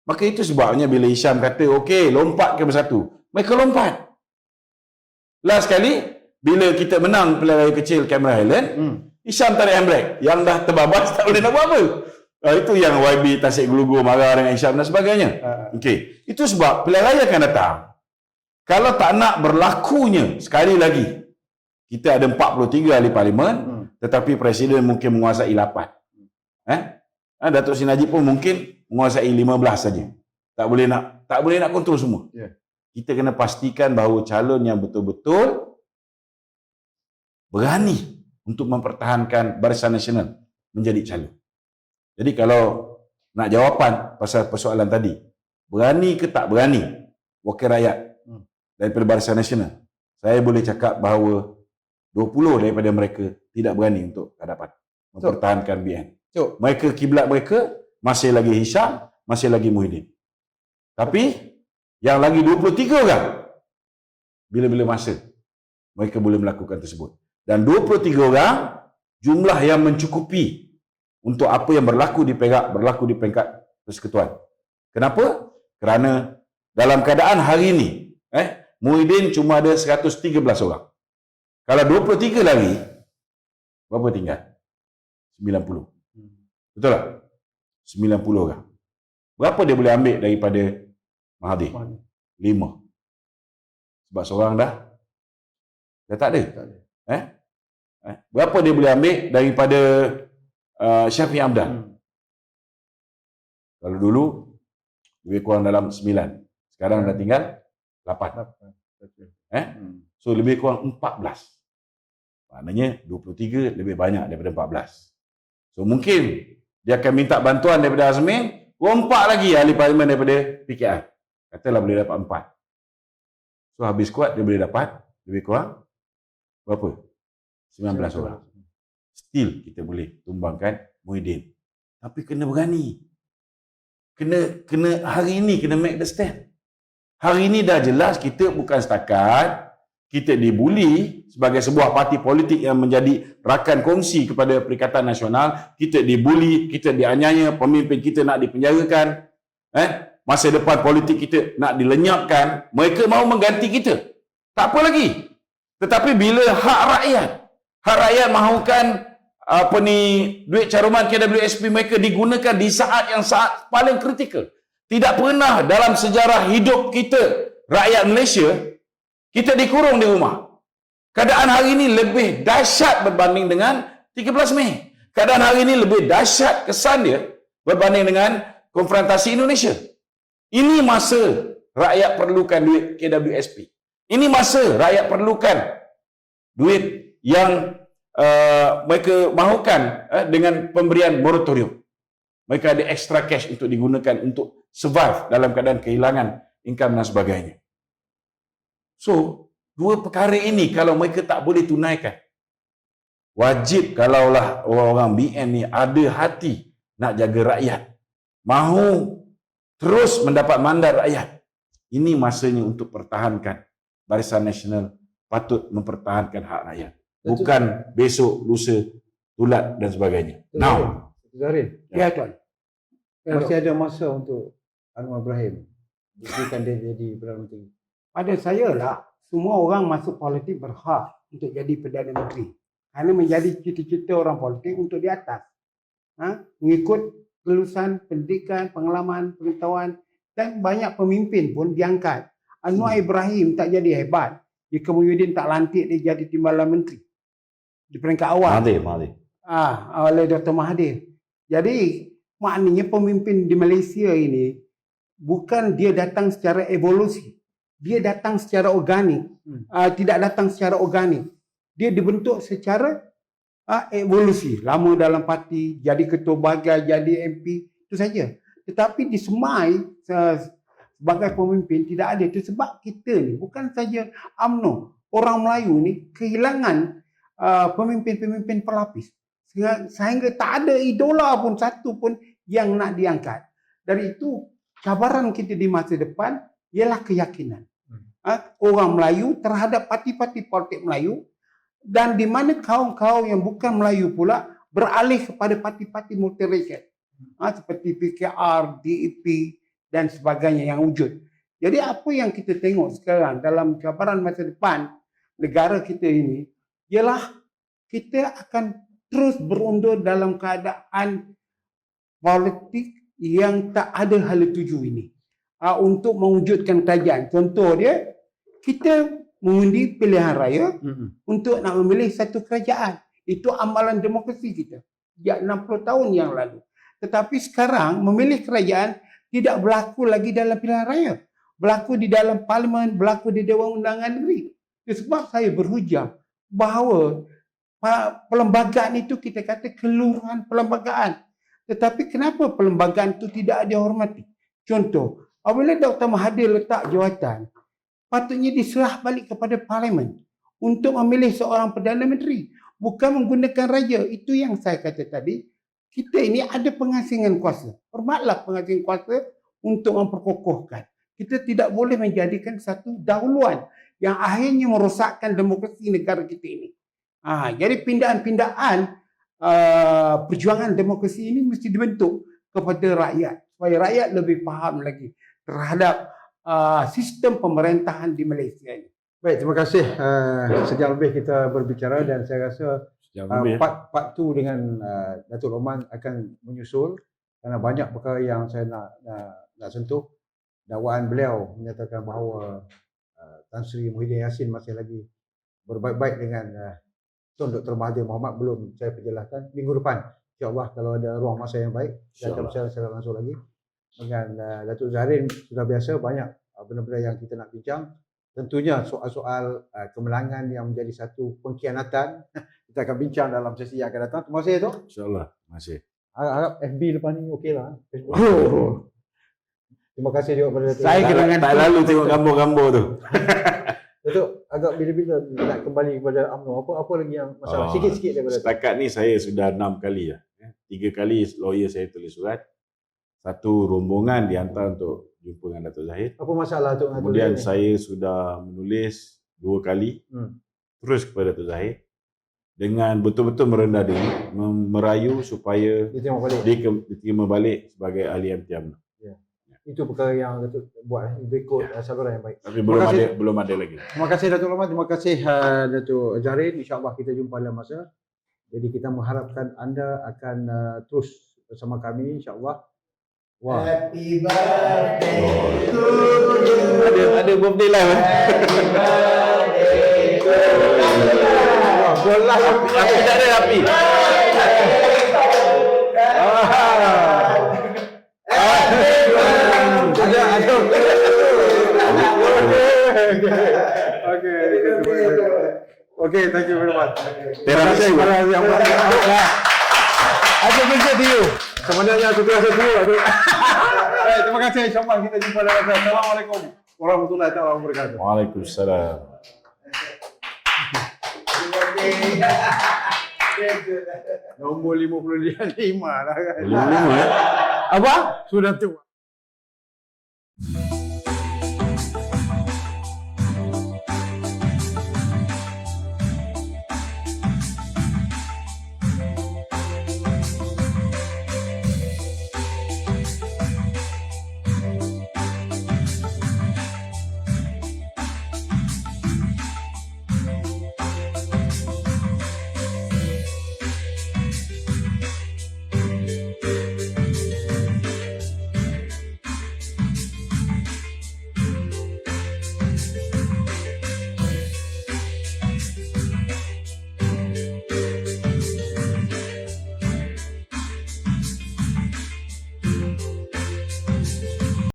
Speaker 2: maka itu sebabnya bila Hisham kata, okey, lompat ke Bersatu, mereka lompat. Last sekali, bila kita menang pilihan raya kecil Cameron Highland, Hisham tarik handbrake, yang dah terbabas tak boleh nak buat apa. Itu yang YB Tasik Gelugur marah dengan Hisham dan sebagainya. Okey, itu sebab pilihan raya akan datang. Kalau tak nak berlakunya, sekali lagi, kita ada 43 ahli parlimen, tetapi Presiden mungkin menguasai 8. Datuk Seri Najib pun mungkin menguasai 15 saja. Tak boleh nak kontrol semua. Kita kena pastikan bahawa calon yang betul-betul berani untuk mempertahankan Barisan Nasional menjadi calon. Jadi kalau nak jawapan pasal persoalan tadi, berani ke tak berani wakil rakyat daripada Barisan Nasional, saya boleh cakap bahawa 20 daripada mereka tidak berani untuk hadapan mempertahankan BN. Mereka, kiblat mereka masih lagi Hisham, masih lagi Muhyiddin. Tapi yang lagi 23 orang, bila-bila masa mereka boleh melakukan tersebut. Dan 23 orang jumlah yang mencukupi untuk apa yang berlaku di Perak, berlaku di peringkat persekutuan. Kenapa? Kerana dalam keadaan hari ini, Muhyiddin cuma ada 113 orang. Kalau 23 lagi, berapa tinggal? 90. Betul tak? 90 orang. Berapa dia boleh ambil daripada Mahathir? 5. Sebab seorang dah Dah tak ada.
Speaker 1: Tak ada.
Speaker 2: Berapa dia boleh ambil daripada Syafiq Hamdan? Kalau dulu lebih kurang dalam 9. Sekarang dah tinggal 8. So lebih kurang 14. Maknanya 23 lebih banyak daripada 14. So mungkin dia akan minta bantuan daripada Azmin, 4 lagi ahli parlimen daripada PKR. Katalah boleh dapat 4. So habis kuat dia boleh dapat lebih kurang berapa? 19 orang. Still kita boleh tumbangkan Muhyiddin. Tapi kena berani. Kena hari ini kena make the stand. Hari ini dah jelas kita bukan setakat kita dibuli sebagai sebuah parti politik yang menjadi rakan kongsi kepada Perikatan Nasional, kita dibuli, kita dianiaya, pemimpin kita nak dipenjarakan, masa depan politik kita nak dilenyapkan, mereka mahu mengganti kita. Tak apa lagi. Tetapi bila hak rakyat mahukan duit caruman KWSP mereka digunakan di saat yang paling kritikal. Tidak pernah dalam sejarah hidup kita, rakyat Malaysia, kita dikurung di rumah. Keadaan hari ini lebih dahsyat berbanding dengan 13 Mei. Keadaan hari ini lebih dahsyat kesan dia berbanding dengan konfrontasi Indonesia. Ini masa rakyat perlukan duit KWSP. Ini masa rakyat perlukan duit yang mereka mahukan dengan pemberian moratorium. Mereka ada extra cash untuk digunakan untuk survive dalam keadaan kehilangan income dan sebagainya. So, dua perkara ini kalau mereka tak boleh tunaikan, wajib kalaulah orang-orang BN ni ada hati nak jaga rakyat, mahu terus mendapat mandat rakyat, ini masanya untuk pertahankan Barisan Nasional patut mempertahankan hak rakyat. Bukan besok, lusa, tulat dan sebagainya. Now.
Speaker 1: Zahrin,
Speaker 3: Ya, Tuan.
Speaker 1: masih ada masa untuk Anwar Ibrahim buktikan dia jadi Perdana Menteri.
Speaker 3: Pada saya lah, semua orang masuk politik berhak untuk jadi Perdana Menteri. Kerana menjadi cita-cita orang politik untuk di atas. Mengikut kelulusan, pendidikan, pengalaman, pengetahuan dan banyak pemimpin pun diangkat. Anwar Ibrahim tak jadi hebat jika Muhyiddin tak lantik dia jadi Timbalan Menteri. Di peringkat awal.
Speaker 2: Mahathir.
Speaker 3: Oleh Dr. Mahathir. Jadi maknanya pemimpin di Malaysia ini bukan dia datang secara evolusi. Dia datang secara organik. Tidak datang secara organik. Dia dibentuk secara evolusi. Lama dalam parti, jadi ketua bahagian, jadi MP, itu saja. Tetapi disemai sebagai pemimpin tidak ada. Itu sebab kita ni bukan saja UMNO. Orang Melayu ni kehilangan pemimpin-pemimpin pelapis. Sehingga tak ada idola pun satu pun yang nak diangkat. Dari itu cabaran kita di masa depan ialah keyakinan orang Melayu terhadap parti-parti politik Melayu, dan di mana kaum-kaum yang bukan Melayu pula beralih kepada parti-parti multiracial seperti PKR, DAP dan sebagainya yang wujud. Jadi apa yang kita tengok sekarang dalam cabaran masa depan negara kita ini ialah kita akan terus berundur dalam keadaan politik yang tak ada hala tuju ini untuk mewujudkan kerajaan. Contoh dia, kita mengundi pilihan raya untuk nak memilih satu kerajaan. Itu amalan demokrasi kita sejak 60 tahun yang lalu. Tetapi sekarang memilih kerajaan tidak berlaku lagi dalam pilihan raya. Berlaku di dalam parlimen, berlaku di Dewan Undangan Negeri. Itu sebab saya berhujah bahawa perlembagaan itu kita kata keluruhan perlembagaan. Tetapi kenapa perlembagaan itu tidak dihormati? Contoh, apabila Dr. Mahathir letak jawatan, patutnya diserah balik kepada parlimen untuk memilih seorang Perdana Menteri. Bukan menggunakan raja. Itu yang saya kata tadi. Kita ini ada pengasingan kuasa. Hormatlah pengasingan kuasa untuk memperkokohkan. Kita tidak boleh menjadikan satu dahuluan yang akhirnya merosakkan demokrasi negara kita ini. Jadi pindahan-pindahan perjuangan demokrasi ini mesti dibentuk kepada rakyat. Supaya rakyat lebih faham lagi terhadap sistem pemerintahan di Malaysia ini.
Speaker 1: Baik, terima kasih. Sejam lebih kita berbicara dan saya rasa part 2 dengan Datuk Roman akan menyusul kerana banyak perkara yang saya nak sentuh. Dakwaan beliau menyatakan bahawa Tan Sri Muhyiddin Yassin masih lagi berbaik-baik dengan Tuan Dr. Mahathir Mohamad. Belum saya perjelaskan minggu depan, insya-Allah kalau ada ruang masa yang baik, saya akan berbicara secara langsung lagi dengan Datuk Zahrin. Sudah biasa banyak benda-benda yang kita nak bincang. Tentunya soal-soal kemenangan yang menjadi satu pengkhianatan kita akan bincang dalam sesi yang akan datang. Terima kasih tu.
Speaker 2: InsyaAllah. Masih.
Speaker 1: Harap FB lepas ni okeylah. Facebook. Terima kasih juga kepada Datuk.
Speaker 3: Saya kehilangan
Speaker 2: Tak lalu tengok gambar-gambar tu.
Speaker 1: Datuk, agak bila-bila nak kembali kepada UMNO, apa lagi yang masalah? Sikit-sikit daripada Datuk.
Speaker 2: Setakat ni saya sudah 6 kali lah. 3 kali lawyer saya tulis surat. 1 rombongan dihantar untuk jumpa dengan Datuk Zahid.
Speaker 1: Apa masalah Datuk dengan
Speaker 2: Kemudian
Speaker 1: Datuk
Speaker 2: saya sudah menulis 2 kali terus kepada Datuk Zahid dengan betul-betul merendah diri, merayu supaya
Speaker 1: Dia tengok balik.
Speaker 2: diterima balik sebagai ahli MT UMNO.
Speaker 1: Itu perkara yang Datuk buat berikut saluran yang baik.
Speaker 2: Tapi
Speaker 1: Terima kasih.
Speaker 2: belum ada lagi.
Speaker 1: Terima kasih Datuk Rahmat, terima kasih Datuk Zahrin. InsyaAllah kita jumpa dalam masa. Jadi kita mengharapkan anda akan terus bersama kami insyaAllah. Wah.
Speaker 3: Happy birthday to you.
Speaker 2: Ada birthday live.
Speaker 3: Happy birthday to
Speaker 1: Wah, bola
Speaker 2: Api tak ada api.
Speaker 1: Ada. Okay, thank you very much. Terima kasih kepada yang Ada kerja to you. Sebenarnya aku terasa tu. Terima kasih. InsyaAllah kita jumpa lagi. Assalamualaikum warahmatullahi wabarakatuh.
Speaker 2: Waalaikumsalam.
Speaker 1: Nombor 55 lah kan.
Speaker 2: 55
Speaker 1: Apa? Sudah tu.